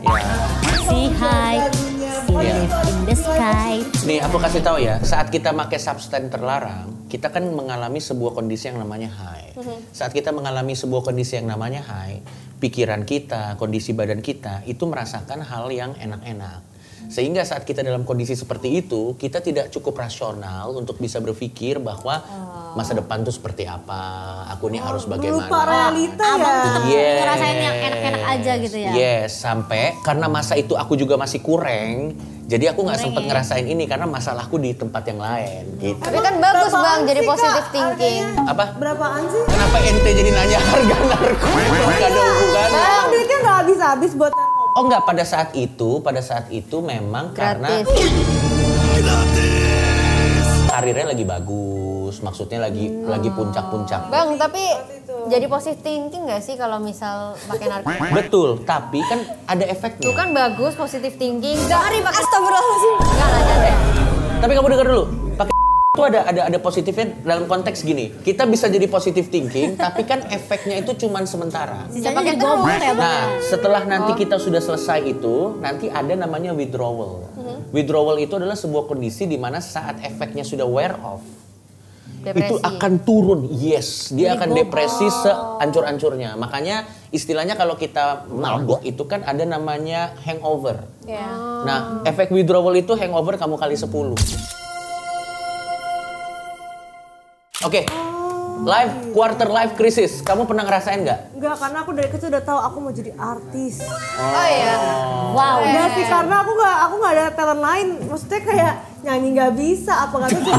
Speaker 7: See high, see live in the sky.
Speaker 1: Nih, aku kasih tahu ya, saat kita pakai substan terlarang, kita kan mengalami sebuah kondisi yang namanya high. Saat kita mengalami sebuah kondisi yang namanya high, pikiran kita, kondisi badan kita itu merasakan hal yang enak-enak. Sehingga saat kita dalam kondisi seperti itu, kita tidak cukup rasional untuk bisa berpikir bahwa masa depan tuh seperti apa, aku ini harus bagaimana.
Speaker 3: Lupa realita ya.
Speaker 7: Ngerasain yang enak-enak aja gitu ya.
Speaker 1: Yes, sampai karena masa itu aku juga masih kurang, jadi aku nggak sempet ngerasain ini karena masalahku di tempat yang lain. Gitu.
Speaker 2: Tapi kan bagus Bang, jadi positive thinking.
Speaker 1: Apa?
Speaker 3: Berapaan sih?
Speaker 1: Kenapa ente jadi nanya harga narkoba? Gak ada hubungannya.
Speaker 3: Bang, duitnya nggak habis-habis buat narkoba.
Speaker 1: Oh enggak, pada saat itu memang karena karirnya lagi bagus, maksudnya lagi puncak-puncak.
Speaker 2: Bang, tapi jadi positive thinking nggak sih kalau misal pakai narkoba?
Speaker 1: Betul, tapi kan ada efeknya.
Speaker 2: Itu kan bagus positive thinking. Sehari pakai
Speaker 4: Astagfirullahaladzim.
Speaker 2: Enggak lah.
Speaker 1: Tapi kamu dengar dulu, pakai itu ada positifnya dalam konteks gini. Kita bisa jadi positive thinking, tapi kan efeknya itu cuman sementara.
Speaker 7: Sisanya jadi goblok ya Bang.
Speaker 1: Nah, setelah nanti kita sudah selesai itu, nanti ada namanya withdrawal. Withdrawal itu adalah sebuah kondisi di mana saat efeknya sudah wear off,
Speaker 2: Depresi.
Speaker 1: itu akan turun. Yes, dia akan depresi seancur-ancurnya. Makanya istilahnya kalau kita mabok itu kan ada namanya hangover. Nah, efek withdrawal itu hangover kamu kali 10. Oke. Quarter life crisis. Kamu pernah ngerasain nggak?
Speaker 3: Enggak, karena aku dari kecil udah tahu aku mau jadi artis.
Speaker 4: Oh iya.
Speaker 7: Wow.
Speaker 3: Enggak sih, karena aku nggak ada talent lain. Maksudnya kayak nyanyi nggak bisa, apa nggak bisa.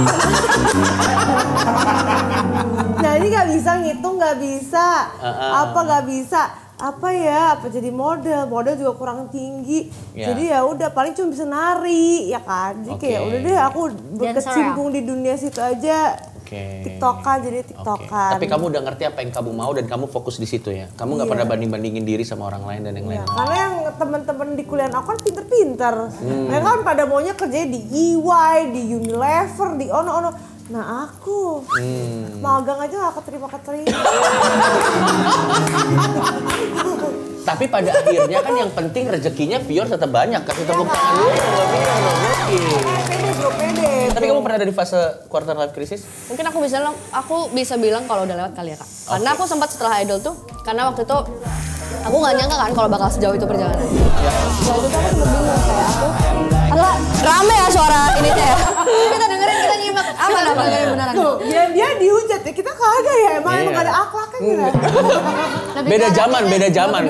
Speaker 3: Nyanyi nggak bisa, ngitung nggak bisa, apa nggak bisa. Apa jadi model juga kurang tinggi. Jadi ya udah paling cuma bisa nari, ya kan. Jadi kayak udah deh aku berkecimpung di dunia situ aja. TikTokan, jadi TikTokan.
Speaker 1: Tapi kamu udah ngerti apa yang kamu mau dan kamu fokus di situ ya. Kamu nggak pernah banding-bandingin diri sama orang lain dan yang lain.
Speaker 3: Karena yang teman-teman di kuliah aku kan pinter-pinter. Mereka kan pada maunya kerja di EY, di Unilever, di ono. Nah aku magang aja gak keterima.
Speaker 1: Tapi pada akhirnya kan yang penting rezekinya Vior tetap banyak. Kasih tepuk tangan dulu.
Speaker 3: Pede.
Speaker 1: Tapi kamu pernah ada di fase quarter life crisis?
Speaker 4: Mungkin aku bisa bilang kalau udah lewat kali ya Kak. Karena aku sempat setelah Idol tuh, karena waktu itu aku nggak nyangka kan kalau bakal sejauh itu perjalanan. Setelah itu aku sempat bingung kayak aku, rame ya suara ini ya. Kita dengerin, kita nyimak. Aman beneran.
Speaker 3: Tuh, dia dihujat ya, kita kagak ya, emang gak ada akhlaknya gitu.
Speaker 1: Beda zaman.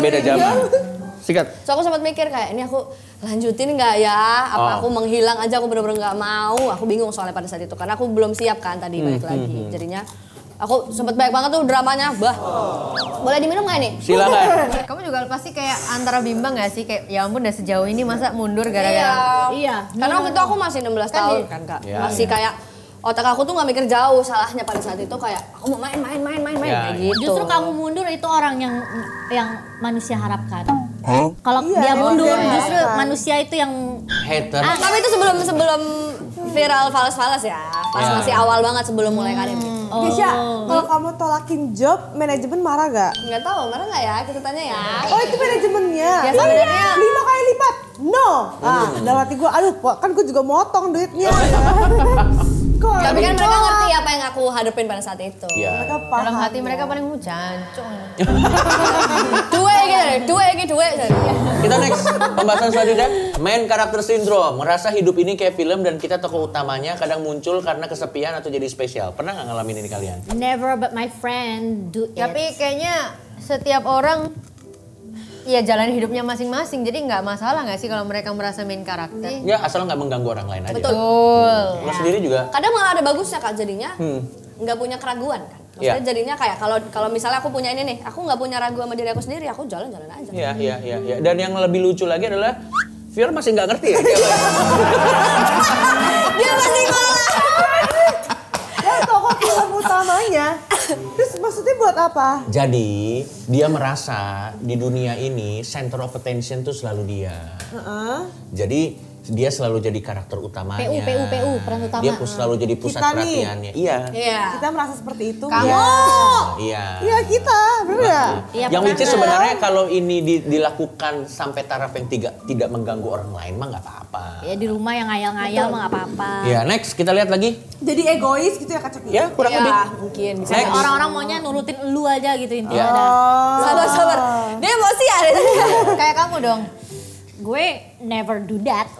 Speaker 1: Sikat.
Speaker 4: So aku sempat mikir kayak ini aku lanjutin nggak ya? Apa aku menghilang aja? Aku bener-bener nggak mau. Aku bingung soalnya pada saat itu karena aku belum siap kan tadi balik lagi. Jadinya aku sempat banyak banget tuh dramanya. Boleh diminum nggak nih?
Speaker 1: Silakan.
Speaker 2: Kamu juga pasti kayak antara bimbang nggak sih? Kayak ya ampun udah sejauh ini masa mundur gara-gara.
Speaker 4: Iya. Karena waktu itu aku masih 16 tahun kan Kak. Masih kayak otak aku tuh nggak mikir jauh. Salahnya pada saat itu kayak aku mau main kayak gitu.
Speaker 7: Justru kamu mundur itu orang yang manusia harapkan. Kalau dia mundur justru manusia itu yang
Speaker 1: hater.
Speaker 4: Tapi itu sebelum viral fals ya. Pas masih awal banget sebelum mulai karir.
Speaker 3: Kesha, kalau kamu tolakin job, manajemen marah gak?
Speaker 4: Nggak tahu, marah nggak ya? Kita tanya ya.
Speaker 3: Oh itu manajemennya?
Speaker 4: Ya sebenarnya
Speaker 3: 5 kali lipat? No. Dalam hati gue, aduh kan gue juga motong duitnya.
Speaker 4: Tapi kan mereka ngerti apa yang aku hadapin pada saat itu.
Speaker 2: Dalam hati mereka paling jancung.
Speaker 4: Dua.
Speaker 1: Kita next, pembahasan selanjutnya. Main karakter sindrom. Ngerasa hidup ini kayak film dan kita tokoh utamanya kadang muncul karena kesepian atau jadi spesial. Pernah nggak ngalamin ini kalian?
Speaker 7: Never, but my friend do it.
Speaker 2: Tapi kayaknya setiap orang ya jalan hidupnya masing-masing. Jadi nggak masalah nggak sih kalau mereka merasa main karakter?
Speaker 1: Ya asal nggak mengganggu orang lain aja.
Speaker 4: Betul.
Speaker 1: Lo sendiri juga?
Speaker 4: Kadang malah ada bagusnya Kak jadinya. Nggak punya keraguan kan. Maksudnya jadinya kayak kalau misalnya aku punya ini nih, aku nggak punya ragu sama diri aku sendiri, aku jalan-jalan aja.
Speaker 1: Iya. Dan yang lebih lucu lagi adalah Fior masih nggak ngerti ya.
Speaker 4: Dia masih ngolah.
Speaker 3: Ya tokoh film utamanya. Terus maksudnya buat apa?
Speaker 1: Jadi dia merasa di dunia ini center of attention tuh selalu dia. Jadi dia selalu jadi karakter utamanya.
Speaker 7: PU, peran utama.
Speaker 1: Dia selalu jadi pusat perhatiannya. Iya.
Speaker 3: Kita merasa seperti itu.
Speaker 4: Kamu.
Speaker 1: Iya.
Speaker 3: Iya kita, bener nggak?
Speaker 1: Yang which is sebenarnya kalau ini dilakukan sampai taraf yang tidak mengganggu orang lain mah nggak apa-apa.
Speaker 7: Ya di rumah yang ngayal-ngayal mah nggak apa-apa.
Speaker 1: Ya next kita lihat lagi.
Speaker 3: Jadi egois gitu ya Kak.
Speaker 1: Ya kurang lebih.
Speaker 4: Mungkin bisa.
Speaker 7: Orang-orang maunya nurutin lu aja gitu intinya.
Speaker 4: Sabar. Dia emosi ya.
Speaker 2: Kayak kamu dong.
Speaker 7: Gue never do that.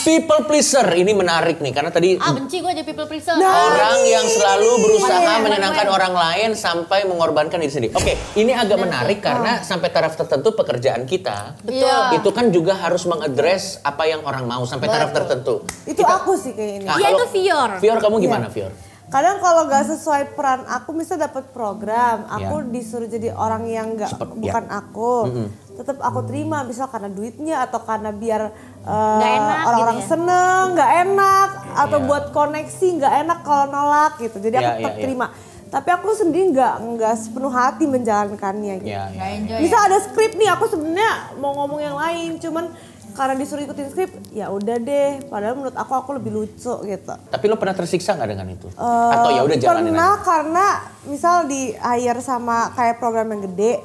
Speaker 1: People pleaser ini menarik nih karena tadi
Speaker 7: Benci gue jadi people pleaser.
Speaker 1: orang yang selalu berusaha menyenangkan orang lain sampai mengorbankan diri sendiri. Oke, ini agak menarik karena sampai taraf tertentu pekerjaan kita itu kan juga harus mengadres apa yang orang mau sampai taraf tertentu.
Speaker 3: Itu aku sih kayak ini.
Speaker 7: Iya itu Fior.
Speaker 1: Fior kamu gimana Fior?
Speaker 3: Kadang kalau gak sesuai peran aku, misalnya dapat program, aku disuruh jadi orang yang bukan aku, tetap aku terima, misal karena duitnya atau karena biar orang-orang gitu ya? Seneng, nggak enak, atau buat koneksi nggak enak kalau nolak gitu, jadi aku tetap terima. Tapi aku sendiri nggak sepenuh hati menjalankannya gitu. Misal ada skrip nih, aku sebenarnya mau ngomong yang lain, cuman karena disuruh ikutin skrip, ya udah deh. Padahal menurut aku lebih lucu gitu.
Speaker 1: Tapi lo pernah tersiksa nggak dengan itu? Atau ya udah jalanin
Speaker 3: pernah
Speaker 1: aja?
Speaker 3: Karena misal di hire sama kayak program yang gede,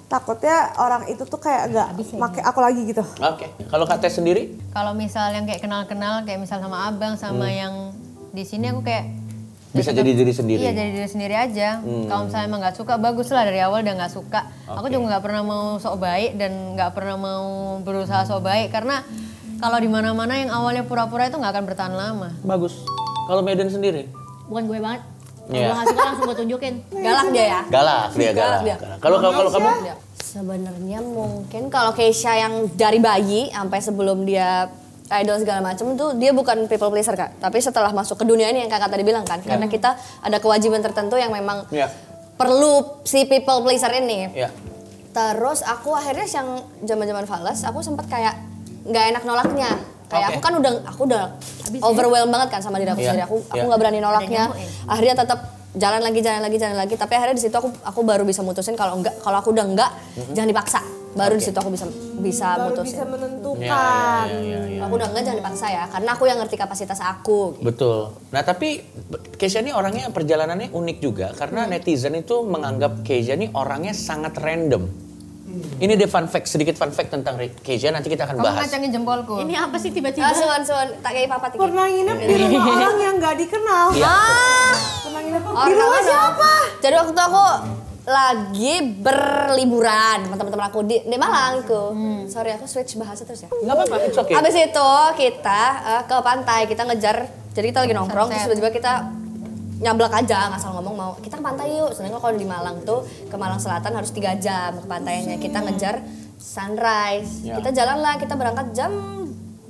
Speaker 3: takutnya orang itu tuh kayak nggak pakai aku lagi gitu.
Speaker 1: Oke. Kalau Kak Tess sendiri?
Speaker 2: Kalau misal yang kayak kenal-kenal, kayak misal sama abang, sama yang di sini aku kayak
Speaker 1: bisa jadi diri sendiri.
Speaker 2: Iya, jadi diri sendiri aja. Kalau misalnya emang nggak suka, bagus lah dari awal udah nggak suka. Aku juga nggak pernah mau sok baik dan nggak pernah mau berusaha sok baik karena kalau di mana-mana yang awalnya pura-pura itu nggak akan bertahan lama.
Speaker 1: Bagus. Kalau Medan sendiri?
Speaker 7: Bukan gue banget. Kalau gue nggak suka langsung gue tunjukin.
Speaker 4: Galak dia ya?
Speaker 1: Galak. Kalau kamu?
Speaker 4: Sebenarnya mungkin kalau Keisha yang dari bayi sampai sebelum dia idol segala macam tuh dia bukan people pleaser Kak, tapi setelah masuk ke dunia ini yang Kakak tadi bilang kan, karena kita ada kewajiban tertentu yang memang perlu si people pleaser ini. Terus aku akhirnya yang zaman-zaman fales, aku sempat kayak nggak enak nolaknya. Kayak aku kan udah overwhelmed banget kan sama diri aku sendiri. Aku nggak berani nolaknya. Akhirnya tetap jalan lagi. Tapi akhirnya di situ aku baru bisa mutusin kalau aku udah enggak, jangan dipaksa. Baru di situ aku bisa mutusin.
Speaker 3: Bisa menentukan.
Speaker 4: Aku udah enggak, jangan dipaksa ya, karena aku yang ngerti kapasitas aku. Gitu.
Speaker 1: Betul. Nah tapi Keisha ini orangnya perjalanannya unik juga karena netizen itu menganggap Keisha ini orangnya sangat random. Ini deh sedikit fun fact tentang Keisha, nanti kita akan bahas.
Speaker 2: Kamu ngacangin jempolku.
Speaker 7: Ini apa sih tiba-tiba?
Speaker 4: Suan, tak kayak papa.
Speaker 3: Pernah nginep di rumah orang yang gak dikenal. Pernah nginep di rumah siapa?
Speaker 4: Jadi waktu itu aku lagi berliburan sama teman-teman aku di Malang itu. Sorry aku switch bahasa terus ya.
Speaker 1: Nggak apa-apa, it's okay.
Speaker 4: Abis itu kita ke pantai, kita ngejar. Jadi kita lagi nongkrong, terus tiba-tiba kita nyablak aja, ngasal ngomong mau kita ke pantai yuk. Sedangkan kalau di Malang tuh ke Malang Selatan harus 3 jam ke pantainya. Kita ngejar sunrise. Kita jalan lah, kita berangkat jam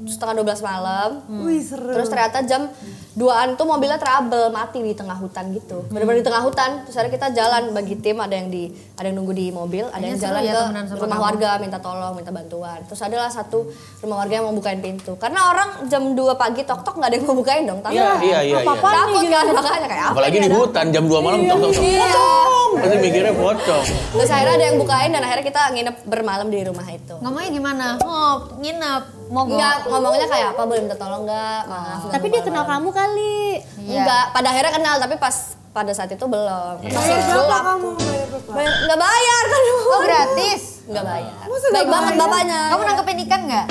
Speaker 4: 11:30 malam.
Speaker 3: Wih seru.
Speaker 4: Terus ternyata jam 2-an tuh mobilnya trouble, mati di tengah hutan gitu. Bener-bener di tengah hutan. Terus akhirnya kita jalan bagi tim, ada yang nunggu di mobil, ada yang jalan ke rumah warga minta tolong, minta bantuan. Terus adalah satu rumah warga yang mau bukain pintu. Karena orang jam 2 pagi tok-tok nggak ada yang mau bukain dong.
Speaker 1: Iya.
Speaker 4: Takut kan makanya kayak apa.
Speaker 1: Apalagi di hutan jam 2 malam tok-tok. Pasti mikirnya pocong.
Speaker 4: Terus akhirnya ada yang bukain dan akhirnya kita nginep bermalam di rumah itu.
Speaker 2: Ngomongnya gimana? Nginep.
Speaker 4: Enggak, ngomongnya kayak apa, boleh minta tolong enggak? Maaf.
Speaker 7: Tapi dia kenal kamu kali.
Speaker 4: Enggak, pada akhirnya kenal tapi pada saat itu belum.
Speaker 3: Bayar berapa kamu?
Speaker 4: Enggak bayar kan.
Speaker 2: Oh gratis?
Speaker 4: Enggak bayar. Baik banget bapaknya.
Speaker 2: Kamu nangkepin ikan nggak?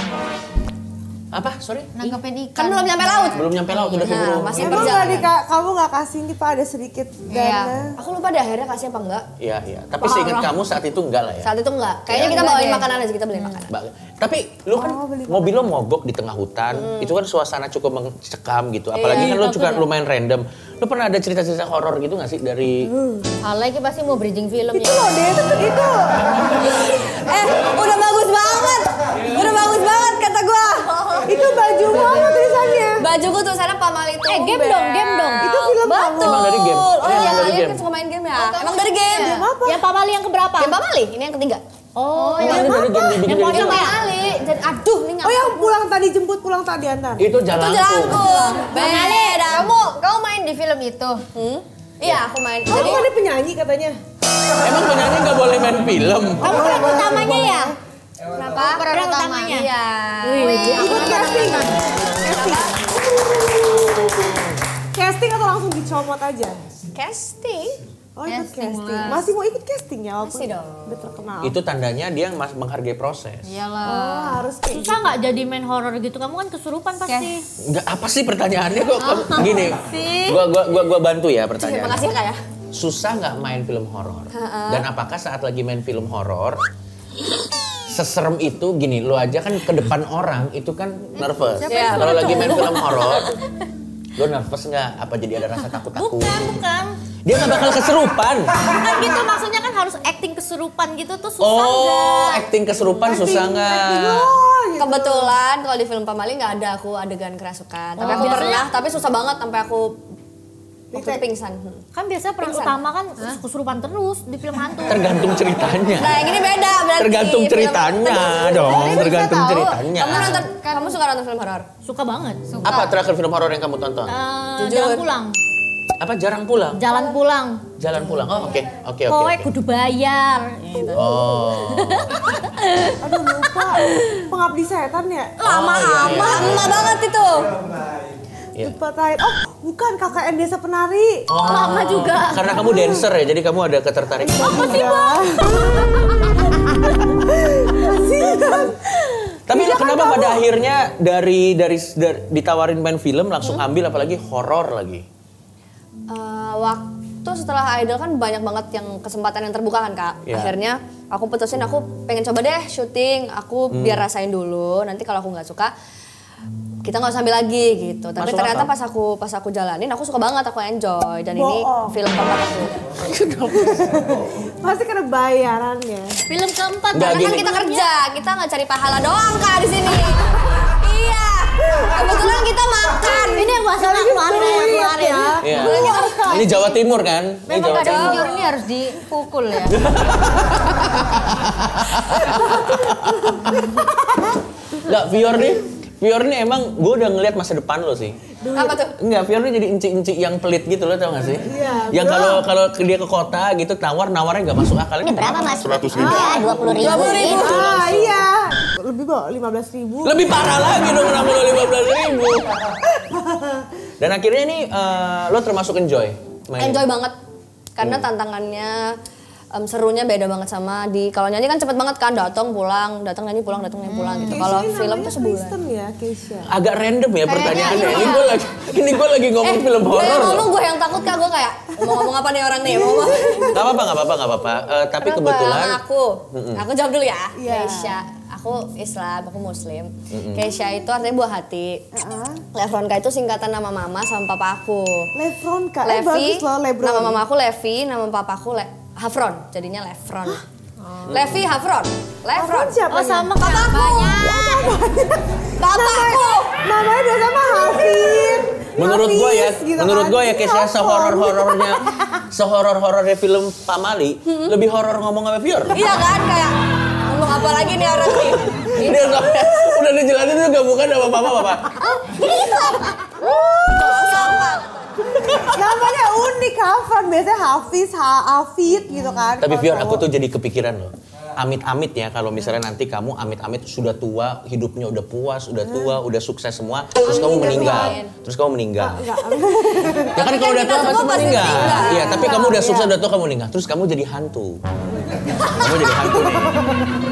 Speaker 1: Apa? Sorry?
Speaker 2: Nangkepin ikan.
Speaker 4: Kan belum nyampe laut.
Speaker 1: Belum nyampe laut, udah keburu.
Speaker 4: Masih
Speaker 3: Emang
Speaker 4: perjalanan.
Speaker 3: kamu nggak kasih nih Pak, ada sedikit dana?
Speaker 4: Aku lupa deh akhirnya kasih apa enggak.
Speaker 1: Iya. Tapi seingat kamu saat itu enggak lah ya?
Speaker 4: Saat itu enggak. Kayaknya kita bawain makanan aja, kita beli makanan.
Speaker 1: Tapi lu kan mobil lo mogok di tengah hutan, itu kan suasana cukup mencekam gitu. Apalagi kan lu juga lumayan random. Lu pernah ada cerita-cerita horor gitu gak sih dari...
Speaker 2: Alay pasti mau bridging film ya.
Speaker 3: Itu loh deh, itu.
Speaker 4: Udah bagus banget kata gua.
Speaker 3: Itu baju mana tulisannya?
Speaker 4: Bajuku tuh sana Pamali tuh.
Speaker 7: Game dong.
Speaker 3: Itu film kamu.
Speaker 1: Emang dari game.
Speaker 4: Oh iya,
Speaker 1: dari
Speaker 4: kalian
Speaker 1: game.
Speaker 4: kan suka main game ya? Emang dari game.
Speaker 3: Game apa?
Speaker 7: Yang Pamali yang keberapa?
Speaker 4: Game Pamali, ini yang ketiga.
Speaker 7: Oh,
Speaker 1: Emang ini dari game dibikin
Speaker 7: yang
Speaker 1: dari
Speaker 7: pocong
Speaker 1: game.
Speaker 7: ya?
Speaker 4: Pamali. Jadi aduh, ini
Speaker 3: Oh yang pulang tadi jemput pulang tadi antar.
Speaker 1: Itu jalanku.
Speaker 4: Beda.
Speaker 2: Kamu main di film itu?
Speaker 4: Iya, aku main.
Speaker 3: Kamu kan dia penyanyi katanya.
Speaker 1: Emang penyanyi nggak boleh main film?
Speaker 7: Kamu peran utamanya ya?
Speaker 4: Kenapa?
Speaker 2: Peran utamanya.
Speaker 4: Iya.
Speaker 3: Ikut casting. Casting atau langsung dicomot aja?
Speaker 4: Casting?
Speaker 3: Oh ikut casting.
Speaker 2: lah.
Speaker 3: Masih mau ikut casting ya walaupun
Speaker 4: Masih dong.
Speaker 3: udah terkenal.
Speaker 1: Itu tandanya dia menghargai proses.
Speaker 2: Iyalah.
Speaker 3: Oh harus kayak
Speaker 7: Susah nggak jadi main horor gitu? Kamu kan kesurupan pasti.
Speaker 1: Enggak apa sih pertanyaannya kok gini. Gua bantu ya pertanyaannya.
Speaker 4: Terima kasih Kak ya.
Speaker 1: Susah nggak main film horor? Dan apakah saat lagi main film horor seserem itu gini, lo aja kan ke depan orang itu kan nervous. Kalau lagi main film horor, lo nervous nggak? Apa jadi ada rasa takut-takut?
Speaker 7: Bukan.
Speaker 1: Dia nggak bakal keserupan.
Speaker 7: Bukan gitu, maksudnya kan harus acting kesurupan gitu tuh susah nggak?
Speaker 1: Oh, acting keserupan susah nggak?
Speaker 4: Kebetulan kalau di film Pamali nggak ada aku adegan kerasukan. Tapi aku pernah, tapi susah banget sampai aku waktu itu pingsan.
Speaker 7: Kan biasanya peran utama kan kesurupan terus di film hantu.
Speaker 1: Tergantung ceritanya.
Speaker 4: Nah, yang ini beda berarti.
Speaker 1: Tergantung ceritanya dong, tergantung ceritanya.
Speaker 4: Kamu suka nonton film horor?
Speaker 7: Suka banget.
Speaker 1: Apa terakhir film horor yang kamu tonton?
Speaker 7: Jalan pulang.
Speaker 1: Apa jarang pulang?
Speaker 7: Jalan pulang.
Speaker 1: Jalan pulang. Oh, oke.
Speaker 7: Kowe kudu bayar. Gitu.
Speaker 1: Oh.
Speaker 3: Aduh lupa. Pengabdi setan ya?
Speaker 4: Lama banget itu.
Speaker 3: Lupa terakhir. Oh bukan KKN Desa Penari.
Speaker 1: Oh,
Speaker 7: Lama juga.
Speaker 1: Karena kamu dancer ya, jadi kamu ada ketertarikan.
Speaker 7: Apa sih, Bang?
Speaker 1: Tapi kenapa pada akhirnya dari ditawarin main film langsung ambil apalagi horor lagi?
Speaker 4: Waktu setelah Idol kan banyak banget yang kesempatan yang terbuka kan Kak.
Speaker 1: Yeah.
Speaker 4: Akhirnya aku putusin aku pengen coba deh syuting. Aku biar rasain dulu. Nanti kalau aku nggak suka kita nggak usah ambil lagi gitu. Tapi
Speaker 1: Masuk
Speaker 4: ternyata
Speaker 1: akal.
Speaker 4: pas aku jalanin aku suka banget, aku enjoy. Dan ini film keempat aku.
Speaker 3: Pasti karena bayarannya.
Speaker 7: Film keempat.
Speaker 1: Nggak,
Speaker 4: Karena kan
Speaker 1: gini.
Speaker 4: kita kerja, kita nggak cari pahala doang Kak di sini. Iya. Kebetulan kita makan.
Speaker 7: Ini yang bahasa kemarin ya.
Speaker 1: Iya. Ini Jawa Timur kan? Ini
Speaker 2: Memang
Speaker 1: Jawa
Speaker 2: kadang
Speaker 1: Timur.
Speaker 2: Fior ini harus dipukul ya.
Speaker 1: Nggak, Fior nih emang gue udah ngeliat masa depan lo sih.
Speaker 4: Apa tuh?
Speaker 1: Enggak, Fior nih jadi inci-inci yang pelit gitu lo tau gak sih?
Speaker 3: Iya.
Speaker 1: Yang kalau dia ke kota gitu nawarnya nggak masuk akal. Ini berapa mas? 100.000.
Speaker 7: Ya 20.000.
Speaker 3: Ah iya. Lebih kok 15.000.
Speaker 1: Lebih parah lagi dong kenapa lo 15.000. Dan akhirnya nih lo termasuk enjoy main.
Speaker 4: Enjoy banget. Karena tantangannya serunya beda banget sama di kalau nyanyi kan cepet banget kan, datang nyanyi pulang gitu. Kalau film tuh sebulan.
Speaker 3: Kristen ya Keisha.
Speaker 1: Agak random ya pertanyaannya. Ini gue lagi ngomong film
Speaker 4: Gue yang
Speaker 1: horor.
Speaker 4: ngomong, gue yang takut Kak, gue kayak mau ngomong apa nih orang nih, mau ngomong.
Speaker 1: Gak apa-apa. Tapi kebetulan.
Speaker 4: Nama aku jawab dulu ya. Keisha, aku Islam, aku Muslim. Keisha itu artinya buah hati. Levronka itu singkatan nama mama sama papa aku.
Speaker 3: Levronka.
Speaker 4: Levi,
Speaker 3: Bagus loh Lebron.
Speaker 4: nama mama aku Levi, nama papa aku Hafron, jadinya Levron. Levi Hafron. Levron.
Speaker 3: Siapa?
Speaker 7: Oh sama
Speaker 4: Papaku. Papaku.
Speaker 3: Namanya biasa sama Hafid.
Speaker 1: Menurut gue ya Keisha sehoror-horornya film Pamali, lebih horor ngomong sama Fior.
Speaker 4: Iya kan, kayak ngomong apa lagi nih orang nih.
Speaker 1: Dia udah dijelasin tuh gak bukan sama papa.
Speaker 3: Namanya unik Hafran, biasanya Hafiz, Hafid gitu kan.
Speaker 1: Tapi Fior, aku tuh jadi kepikiran loh. Amit-amit ya kalau misalnya nanti kamu amit-amit sudah tua, hidupnya udah puas, udah tua, udah sukses semua, terus kamu meninggal. Ya kan kalau udah tua pasti meninggal. Iya, tapi kamu udah sukses, udah tua kamu meninggal. Terus kamu jadi hantu.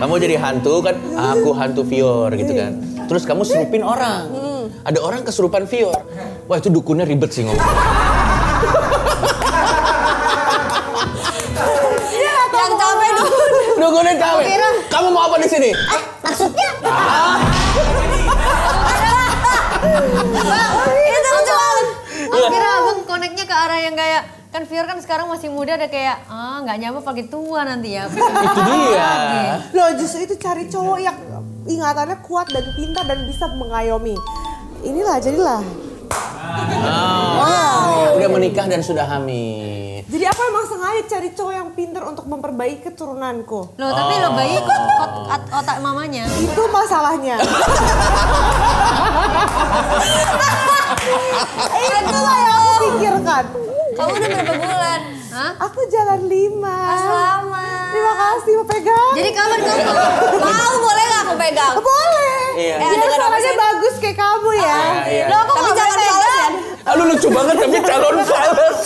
Speaker 1: Kamu jadi hantu kan, aku hantu Fior gitu kan. Terus kamu serupin orang. Ada orang kesurupan Fior. Wah, itu dukunnya ribet sih ngomong.
Speaker 4: Yang capek
Speaker 1: Dukunnya capek. Kamu mau apa di sini?
Speaker 7: Maksudnya?
Speaker 4: Itu lucu banget.
Speaker 2: Akhirnya abang koneknya ke arah yang kayak kan Fior kan sekarang masih muda ada kayak nggak nyampe pagi tua nanti ya.
Speaker 1: Itu dia.
Speaker 3: Loh justru itu cari cowok yang ingatannya kuat dan pintar dan bisa mengayomi. Inilah jadilah
Speaker 1: Udah menikah dan sudah hamil.
Speaker 3: Jadi aku emang sengaja cari cowok yang pintar untuk memperbaiki keturunanku.
Speaker 2: Loh, tapi lebih baik otak mamanya.
Speaker 3: Itu masalahnya. Itulah yang aku pikirkan.
Speaker 4: Kamu udah berapa bulan?
Speaker 2: Hah?
Speaker 3: Aku jalan 5.
Speaker 4: Selamat.
Speaker 3: Terima kasih, mau pegang.
Speaker 2: Jadi kamu
Speaker 4: Mau boleh nggak aku pegang?
Speaker 3: Boleh.
Speaker 1: Iya.
Speaker 3: Dia suaranya bagus kayak kamu ya.
Speaker 1: Iya.
Speaker 4: Loh, aku nggak jangan fales ya.
Speaker 1: Lu lucu banget tapi calon fales.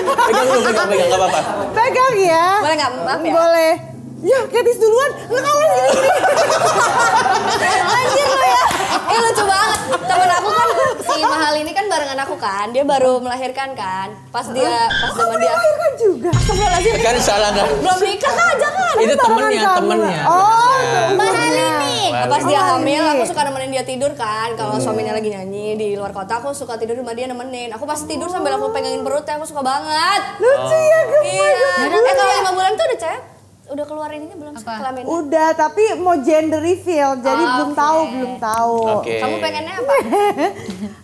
Speaker 1: Pegang dulu, pegang, gak apa-apa.
Speaker 3: Pegang ya.
Speaker 4: Boleh nggak? Maaf ya.
Speaker 3: Boleh. Ya, Ketis duluan. Nggak kamu gini-gini.
Speaker 4: Anjir lu ya. Lucu banget. Temen aku kan si Mahal ini kan barengan aku kan. Dia baru melahirkan kan. Pas zaman dia
Speaker 3: melahirkan juga.
Speaker 1: Kan salah kan?
Speaker 4: belum nikah kan jangan.
Speaker 1: Itu temennya.
Speaker 3: Oh,
Speaker 7: Mahal ini.
Speaker 4: Pas dia hamil aku suka nemenin dia tidur kan. Kalau suaminya lagi nyanyi di luar kota aku suka tidur sama dia nemenin. Aku pas tidur sambil aku pegangin perutnya aku suka banget.
Speaker 3: lucu ya,
Speaker 4: Iya. Kalau 5 bulan tuh udah cek. Udah keluar ininya belum sih kelaminnya?
Speaker 3: Udah, tapi mau gender reveal, jadi belum tahu.
Speaker 1: Oke.
Speaker 4: Kamu pengennya apa?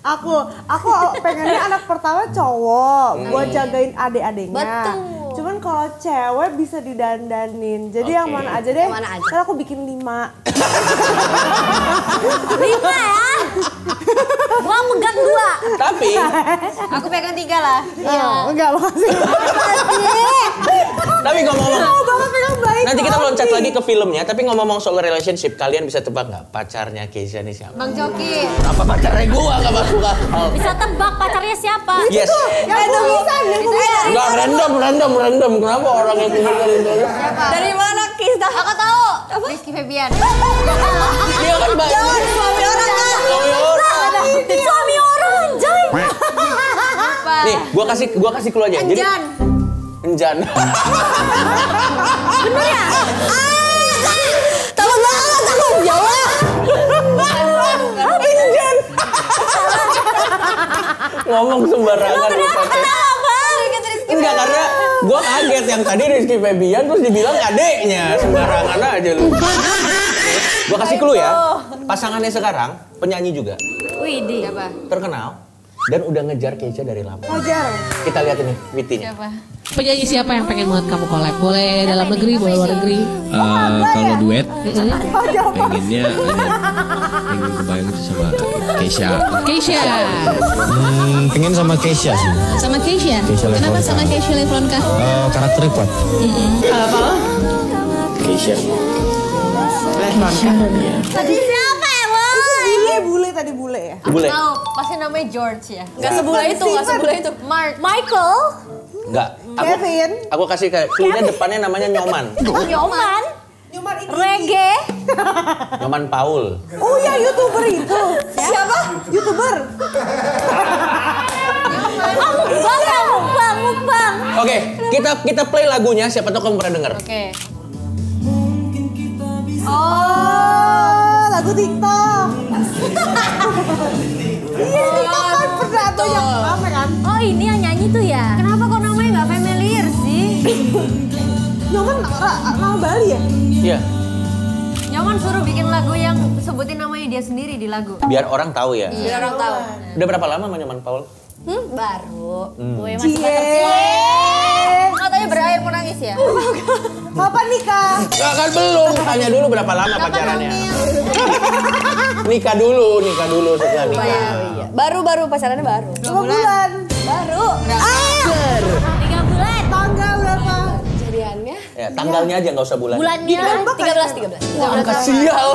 Speaker 3: aku pengennya anak pertama cowok, buat jagain adik-adiknya.
Speaker 4: Betul.
Speaker 3: Cuman kalau cewek bisa didandanin, jadi yang mana aja deh.
Speaker 4: Yang mana aja?
Speaker 3: Kan aku bikin 5.
Speaker 7: 5 ya? Gua pegang 2.
Speaker 1: Tapi
Speaker 2: Aku pegang 3 lah.
Speaker 3: Iya. Enggak, makasih.
Speaker 1: tapi ngomong-ngomong,
Speaker 3: Mau banget pegang baik.
Speaker 1: nanti kita loncat lagi ke filmnya. Tapi ngomong-ngomong soal relationship, kalian bisa tebak nggak pacarnya Keisha nih siapa?
Speaker 2: Bang Joki.
Speaker 1: Apa pacarnya gua nggak masuk akal?
Speaker 7: Bisa tebak pacarnya siapa?
Speaker 1: Yes.
Speaker 3: Yang kumisan, yang kumisan.
Speaker 1: Nggak random. Kenapa orang yang pindah dari itu?
Speaker 4: Dari mana Kista? Aku tahu. Apa?
Speaker 2: Rizky Febian.
Speaker 1: Dia kan banyak.
Speaker 4: Jangan suami orang kan.
Speaker 7: Suami orang anjay.
Speaker 1: Nih, gua kasih clue aja. Jadi Enjan.
Speaker 7: Bener ya?
Speaker 4: Tahu banget aku jawab.
Speaker 1: Enjan. Ngomong sembarangan lu pakai. Enggak, karena gua kaget yang tadi Rizky Febian terus dibilang adeknya. Sembarangan aja lu. Gua kasih clue ya. Pasangannya sekarang penyanyi juga.
Speaker 7: Widih.
Speaker 2: Siapa?
Speaker 1: Terkenal dan udah ngejar Keisha dari lama.
Speaker 3: Wajar.
Speaker 1: Kita lihat ini Witinya.
Speaker 2: Siapa?
Speaker 11: Penyanyi siapa yang pengen banget kamu collab? Boleh dalam negeri, boleh luar negeri.
Speaker 12: Kalau duet, pengennya pengen kebayang sama Keisha.
Speaker 11: Keisha.
Speaker 12: Pengen sama Keisha sih.
Speaker 11: Sama Keisha? Kenapa sama Keisha Levronka?
Speaker 12: Karakternya kuat.
Speaker 11: Apa?
Speaker 12: Keisha.
Speaker 7: Tadi siapa ya, Boy?
Speaker 3: Ini tadi bule ya?
Speaker 1: Bule.
Speaker 2: Tahu, pasti namanya George ya.
Speaker 4: Enggak sebulan itu.
Speaker 2: Michael.
Speaker 1: Enggak.
Speaker 3: Kevin.
Speaker 1: Aku kasih clue-nya depannya namanya Nyoman.
Speaker 7: Nyoman.
Speaker 3: Nyoman ini.
Speaker 7: Reggae.
Speaker 1: Nyoman Paul.
Speaker 3: Oh ya, YouTuber itu. Siapa? YouTuber.
Speaker 7: Mukbang.
Speaker 1: Oke, kita play lagunya, siapa tahu kamu pernah denger.
Speaker 2: Oke.
Speaker 3: Oh, lagu TikTok. Iya, TikTok kan pernah tuh yang rame kan.
Speaker 7: Oh, ini yang nyanyi tuh ya?
Speaker 2: Kenapa kok namanya nggak familiar sih?
Speaker 3: Nyoman nama Bali ya?
Speaker 1: Iya.
Speaker 2: Nyoman suruh bikin lagu yang sebutin namanya dia sendiri di lagu.
Speaker 1: Biar orang tahu ya.
Speaker 4: Biar orang tahu.
Speaker 1: Udah berapa lama sama Nyoman Paul?
Speaker 4: Baru.
Speaker 7: Gue masih
Speaker 2: Katanya berair menangis ya?
Speaker 3: Kapan nikah?
Speaker 1: Enggak kan belum. Tanya dulu berapa lama pacarannya. Nikah dulu setelah nikah.
Speaker 4: Baru pacarannya baru.
Speaker 3: 2 bulan.
Speaker 4: Baru.
Speaker 7: 3 bulan.
Speaker 3: Tanggal berapa?
Speaker 4: Jadiannya
Speaker 1: Ya, tanggalnya aja nggak usah bulan.
Speaker 7: Bulannya
Speaker 4: 13.
Speaker 1: Wah, angka sial.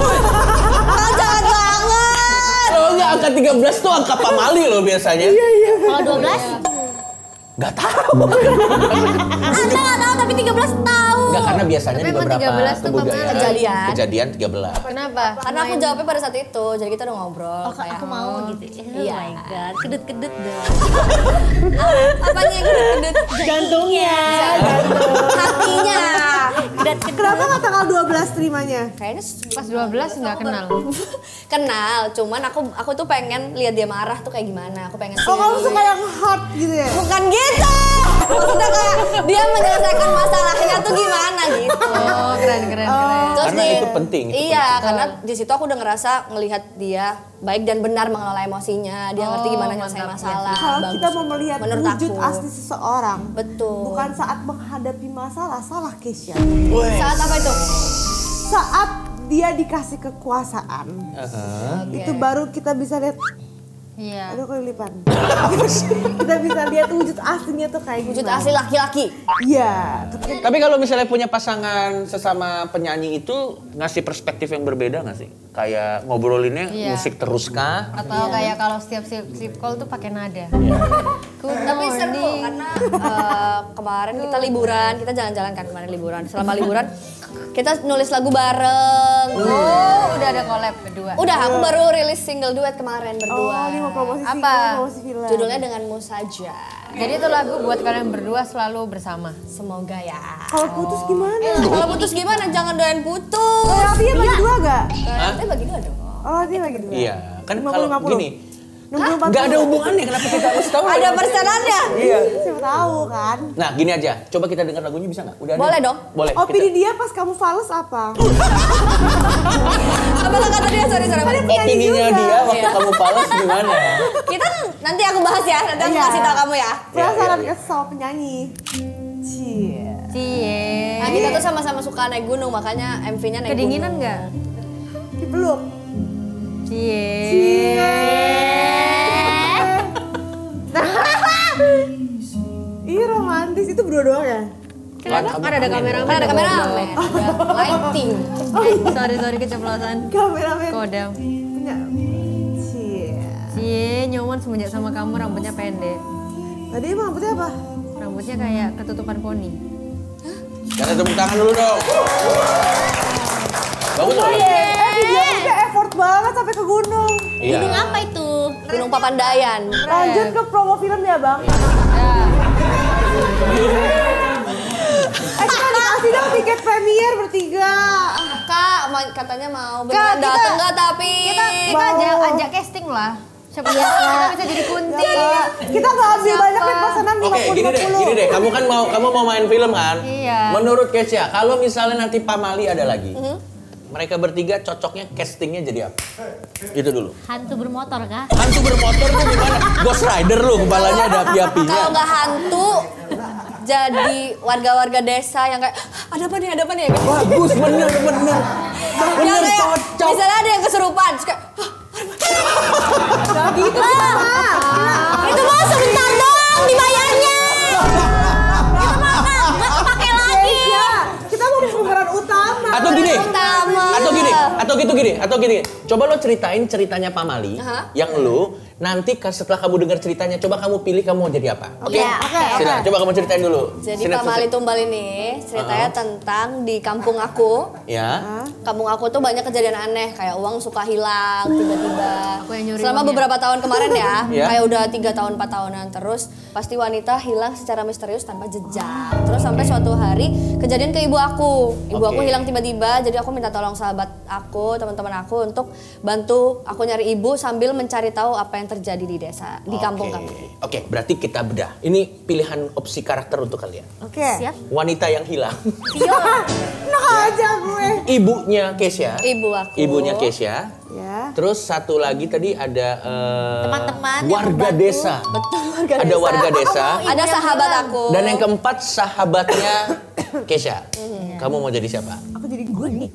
Speaker 4: Jahat banget.
Speaker 1: Lo nggak angka 13 tuh angka pamali loh biasanya.
Speaker 7: kalau 12?
Speaker 1: Nggak tahu.
Speaker 7: Anda nggak tahu tapi 13 tahu.
Speaker 1: Enggak, karena biasanya
Speaker 2: Tapi
Speaker 1: di
Speaker 2: emang
Speaker 1: beberapa
Speaker 2: 13 tuh
Speaker 1: kebudayaan
Speaker 4: kejadian.
Speaker 1: kejadian 13.
Speaker 2: Kenapa?
Speaker 4: Karena aku jawabnya pada saat itu, jadi kita udah ngobrol.
Speaker 7: Oh, aku mau gitu.
Speaker 4: Iya.
Speaker 7: Oh my god, kedut-kedut deh.
Speaker 4: Apanya yang kedut-kedut?
Speaker 7: Jantungnya.
Speaker 4: Hatinya.
Speaker 3: Kenapa nggak tanggal 12 terimanya?
Speaker 4: Kayaknya
Speaker 2: Pas 12 nggak kenal.
Speaker 4: kenal, cuman aku tuh pengen lihat dia marah tuh kayak gimana. Aku pengen
Speaker 3: Oh, kamu suka yang hot gitu ya?
Speaker 4: Bukan gitu. Maksudnya kayak dia menyelesaikan masalahnya tuh gimana gitu.
Speaker 2: Keren.
Speaker 4: Terus
Speaker 1: Karena itu penting.
Speaker 4: Iya, karena di situ aku udah ngerasa ngelihat dia baik dan benar mengelola emosinya. Dia ngerti gimana nyelesain masalah.
Speaker 3: Kalau kita mau melihat wujud
Speaker 4: aku.
Speaker 3: asli seseorang,
Speaker 4: betul.
Speaker 3: Bukan saat menghadapi masalah, salah Kesha.
Speaker 4: Saat apa itu?
Speaker 3: Saat dia dikasih kekuasaan. Itu baru kita bisa lihat.
Speaker 2: Iya.
Speaker 3: Aduh kelilipan. Kita bisa lihat wujud aslinya tuh kayak
Speaker 4: wujud asli laki-laki.
Speaker 3: Iya.
Speaker 1: Tapi kalau misalnya punya pasangan sesama penyanyi itu ngasih perspektif yang berbeda nggak sih? Kayak ngobrolinnya musik terus kah?
Speaker 2: Atau kayak kalau setiap sleep call tuh pakai nada.
Speaker 4: Tapi seru karena kemarin kita liburan, kita jalan-jalan kan kemarin liburan. Selama liburan kita nulis lagu bareng.
Speaker 2: Udah ada collab berdua.
Speaker 4: Udah, aku baru rilis single duet kemarin berdua.
Speaker 3: Ini mau promosi
Speaker 2: apa?
Speaker 3: Promosi film.
Speaker 4: Judulnya Denganmu Saja.
Speaker 2: Jadi itu lagu buat kalian berdua selalu bersama.
Speaker 4: Semoga ya.
Speaker 3: Kalau putus gimana?
Speaker 4: Kalau putus gimana? Jangan doain putus.
Speaker 3: Oh, dia bagi dua gak?
Speaker 4: Dia bagi dua dong.
Speaker 3: Oh, dia bagi dua.
Speaker 1: Iya, kan kalau gini.
Speaker 3: 60-40.
Speaker 1: Nggak ada hubungannya, kenapa kita harus tahu?
Speaker 4: Ada persenannya.
Speaker 1: Iya.
Speaker 3: Siapa tahu kan.
Speaker 1: Nah, gini aja. Coba kita dengar lagunya bisa nggak? Udah ada?
Speaker 4: Boleh dong.
Speaker 1: Boleh.
Speaker 3: Opini dia pas kamu fals apa?
Speaker 4: Apa kata dia? Sorry.
Speaker 1: Opininya dia waktu kamu fals gimana?
Speaker 4: Kita nanti aku bahas ya. Nanti aku kasih tahu kamu ya.
Speaker 3: Penasaran kesel penyanyi.
Speaker 2: Cie.
Speaker 4: Nah, kita tuh sama-sama suka naik gunung, makanya MV-nya naik
Speaker 2: Kedinginan nggak?
Speaker 3: Dipeluk.
Speaker 2: Cie.
Speaker 3: Ih romantis, itu berdua doang ya?
Speaker 2: Kenapa? Kan ada kameramen.
Speaker 4: Kan ada kameramen. Ada lighting.
Speaker 2: Sorry keceplosan.
Speaker 3: Kameramen.
Speaker 2: Kodam.
Speaker 3: Punya.
Speaker 2: Cie, nyoman semenjak sama kamu rambutnya pendek.
Speaker 3: Tadi emang rambutnya apa?
Speaker 2: Rambutnya kayak ketutupan poni.
Speaker 1: Kita tepuk tangan dulu dong. Bagus loh.
Speaker 3: Dia udah effort banget sampai ke gunung.
Speaker 1: Iya.
Speaker 7: Gunung apa itu?
Speaker 4: Gunung Papandayan.
Speaker 3: Lanjut ke promo film ya bang. Kita dikasih dong tiket premier bertiga.
Speaker 4: Kak, katanya mau beneran dateng nggak tapi
Speaker 2: Kita ajak casting lah. Siapa tahu kita bisa jadi kunti.
Speaker 3: Kita nggak ambil banyak nih pesanan 50-50.
Speaker 1: Oke, gini deh. Kamu mau main film kan?
Speaker 2: Iya.
Speaker 1: Menurut Kesha, kalau misalnya nanti Pamali ada lagi, mereka bertiga cocoknya castingnya jadi apa? Itu dulu.
Speaker 7: Hantu bermotor kah?
Speaker 1: Hantu bermotor tuh gimana? Ghost Rider lu, kepalanya ada api-apinya.
Speaker 4: kalau nggak hantu, jadi warga-warga desa yang kayak ada apa nih?
Speaker 1: Bagus, bener cocok.
Speaker 4: Misalnya ada yang kesurupan, terus kayak
Speaker 3: Gitu
Speaker 4: itu mah sebentar dong dibayarnya. Nggak kepake lagi.
Speaker 3: Kita mau pemeran utama.
Speaker 1: Atau gini. Coba lo ceritain ceritanya Pamali yang lu nanti setelah kamu dengar ceritanya, coba kamu pilih kamu mau jadi apa. Oke. Sina, coba kamu ceritain dulu.
Speaker 4: Jadi Pamali Tumbal ini ceritanya tentang di kampung aku.
Speaker 1: Ya.
Speaker 4: Kampung aku tuh banyak kejadian aneh, kayak uang suka hilang tiba-tiba.
Speaker 2: Aku yang nyuri
Speaker 4: Selama
Speaker 2: uangnya.
Speaker 4: beberapa tahun kemarin ya,
Speaker 1: Ya.
Speaker 4: kayak udah 3 tahun 4 tahunan terus pasti wanita hilang secara misterius tanpa jejak. Terus sampai suatu hari kejadian ke ibu aku. Ibu aku hilang tiba-tiba, jadi aku minta tolong sahabat aku, teman-teman aku untuk bantu aku nyari ibu sambil mencari tahu apa yang terjadi di desa, di kampung kami.
Speaker 1: Oke, berarti kita bedah. Ini pilihan opsi karakter untuk kalian.
Speaker 3: Oke.
Speaker 7: Siap.
Speaker 1: Wanita yang hilang.
Speaker 3: Nah aja gue.
Speaker 1: Ibunya Kesha.
Speaker 4: Ibu aku.
Speaker 1: Ibunya Kesha.
Speaker 3: Ya.
Speaker 1: Terus satu lagi tadi ada
Speaker 7: Teman-teman yang
Speaker 1: warga
Speaker 7: membantu.
Speaker 1: desa.
Speaker 4: Betul, warga
Speaker 1: Ada
Speaker 4: desa.
Speaker 1: warga desa.
Speaker 4: Ada sahabat aku.
Speaker 1: Dan yang keempat sahabatnya Kesha. Kamu mau jadi siapa?
Speaker 3: Aku jadi Gundik.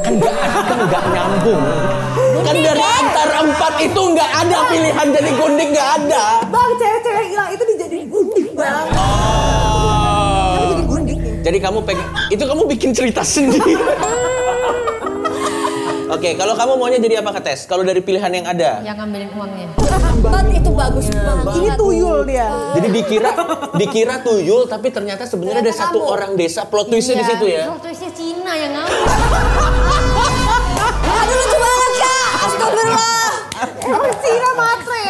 Speaker 1: Kan nggak nyambung. Kan dari antara 4 itu nggak ada pilihan jadi Gundik, nggak ada.
Speaker 3: Bang, cewek-cewek hilang itu dijadiin Gundik bang.
Speaker 1: Oh.
Speaker 3: Jadi Gundik nih.
Speaker 1: Jadi kamu pengen, itu kamu bikin cerita sendiri. Oke, kalau kamu maunya jadi apa Ketes? Kalau dari pilihan yang ada?
Speaker 2: Yang ngambilin uangnya.
Speaker 4: Itu bagus banget.
Speaker 3: Ini tuyul dia.
Speaker 1: Jadi dikira tuyul, tapi ternyata sebenarnya ada satu orang desa. Plot twistnya di situ ya.
Speaker 2: Plot twistnya Cina yang ngambil.
Speaker 4: Aduh lucu banget Kak. Astagfirullah.
Speaker 3: Emang Cina matre.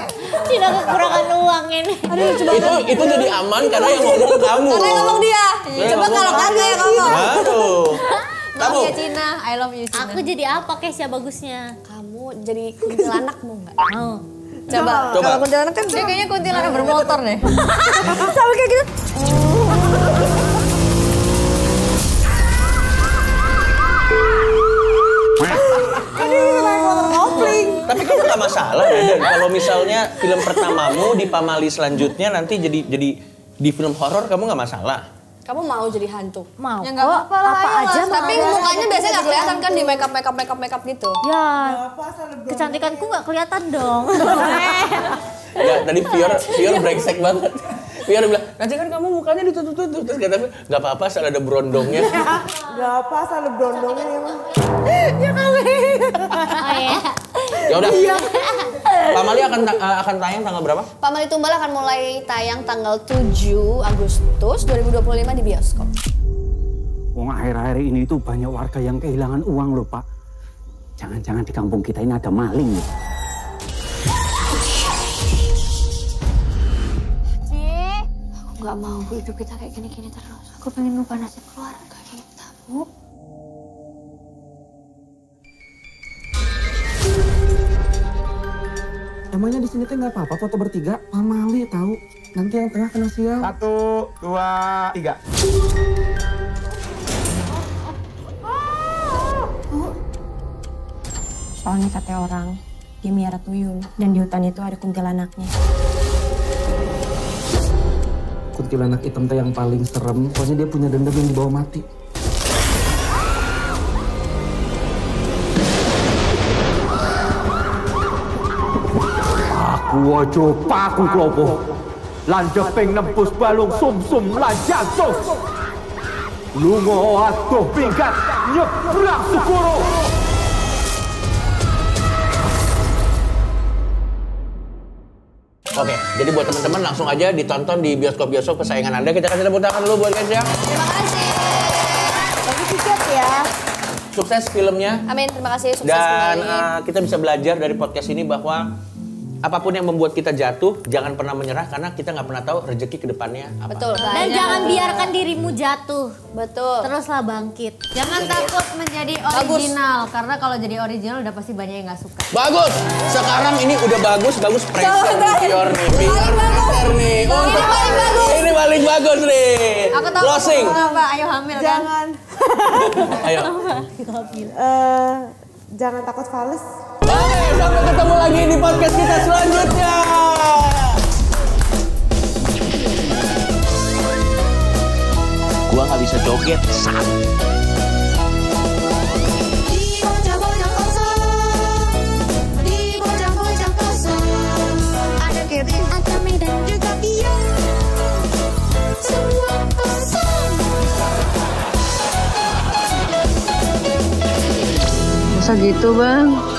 Speaker 7: Tidak kekurangan uang ini.
Speaker 4: Aduh lucu banget.
Speaker 1: Itu jadi aman karena yang ngomong kamu.
Speaker 4: Karena yang ngomong dia. Coba kalau Kakak yang ngomong.
Speaker 1: Aduh. Kamu.
Speaker 2: Ya Cina, I love you Cina.
Speaker 7: Aku jadi apa Kesha bagusnya?
Speaker 4: Kamu jadi kuntilanak mau nggak?
Speaker 7: Mau.
Speaker 4: Coba.
Speaker 1: Coba.
Speaker 4: Kalau kuntilanak kan
Speaker 2: Dia kayaknya kuntilanak bermotor deh.
Speaker 4: sama kayak gitu.
Speaker 1: Tapi kamu nggak masalah ya, Dan? Kalau misalnya film pertamamu di Pamali selanjutnya nanti jadi di film horor, kamu nggak masalah?
Speaker 4: Kamu mau jadi hantu?
Speaker 2: Mau.
Speaker 4: Ya nggak apa-apa lah.
Speaker 2: Apa aja
Speaker 4: Tapi mukanya biasanya nggak kelihatan kan di make up gitu.
Speaker 7: Ya, kecantikanku nggak kelihatan dong.
Speaker 1: Ya, tadi Fior brengsek banget. Fior bilang, nanti kan kamu mukanya ditutup-tutup. Terus kata Fior, nggak apa-apa asal ada brondongnya.
Speaker 3: Nggak apa asal ada brondongnya emang.
Speaker 2: Ya kali.
Speaker 7: Oh ya.
Speaker 1: Ya udah. Pamali akan tayang tanggal berapa?
Speaker 4: Pamali Tumbal akan mulai tayang tanggal 7 Agustus 2025 di bioskop.
Speaker 13: Wong akhir-akhir ini tuh banyak warga yang kehilangan uang loh, Pak. Jangan-jangan di kampung kita ini ada maling nih.
Speaker 4: Aku nggak mau hidup kita kayak gini-gini terus. Aku pengen lupa nasib keluarga kita, Bu.
Speaker 13: Emangnya di sini tuh nggak apa-apa foto bertiga? Pamali tahu. Nanti yang tengah kena sial. 1, 2, 3.
Speaker 14: Soalnya kata orang, dia miara tuyul. Dan di hutan itu ada kuntilanaknya.
Speaker 13: Kuntilanak hitam teh yang paling serem. Pokoknya dia punya dendam yang dibawa mati. Wajo paku klopo lanjeping nembus balung sum-sum lanjantung lungo atuh pinggat nyebrang segoro.
Speaker 1: Oke, jadi buat teman-teman langsung aja ditonton di bioskop-bioskop kesayangan Anda. Kita kasih tepuk tangan dulu buat Kesha.
Speaker 4: Terima kasih.
Speaker 3: Bagi tiket ya.
Speaker 1: Sukses filmnya.
Speaker 4: Amin, terima kasih. Sukses
Speaker 1: Dan
Speaker 4: kembali.
Speaker 1: kita bisa belajar dari podcast ini bahwa apapun yang membuat kita jatuh, jangan pernah menyerah karena kita nggak pernah tahu rezeki ke depannya apa.
Speaker 4: Betul.
Speaker 7: Dan jangan biarkan dirimu jatuh.
Speaker 4: Betul.
Speaker 7: Teruslah bangkit.
Speaker 2: Jangan takut menjadi original, karena kalau jadi original udah pasti banyak yang nggak suka.
Speaker 1: Bagus. Sekarang ini udah bagus pressure nih Fior nih. Fior pressure nih. Untuk ini paling bagus nih.
Speaker 2: Aku tahu
Speaker 1: Closing.
Speaker 2: apa? Ayo hamil.
Speaker 3: Jangan.
Speaker 1: Ayo.
Speaker 3: Jangan takut fales.
Speaker 1: Oke, sampai ketemu lagi di podcast kita selanjutnya. Gua nggak bisa joget, sat.
Speaker 9: Ada Kevin, ada Mei dan juga Pia. Semua kosong.
Speaker 2: Masa gitu, Bang?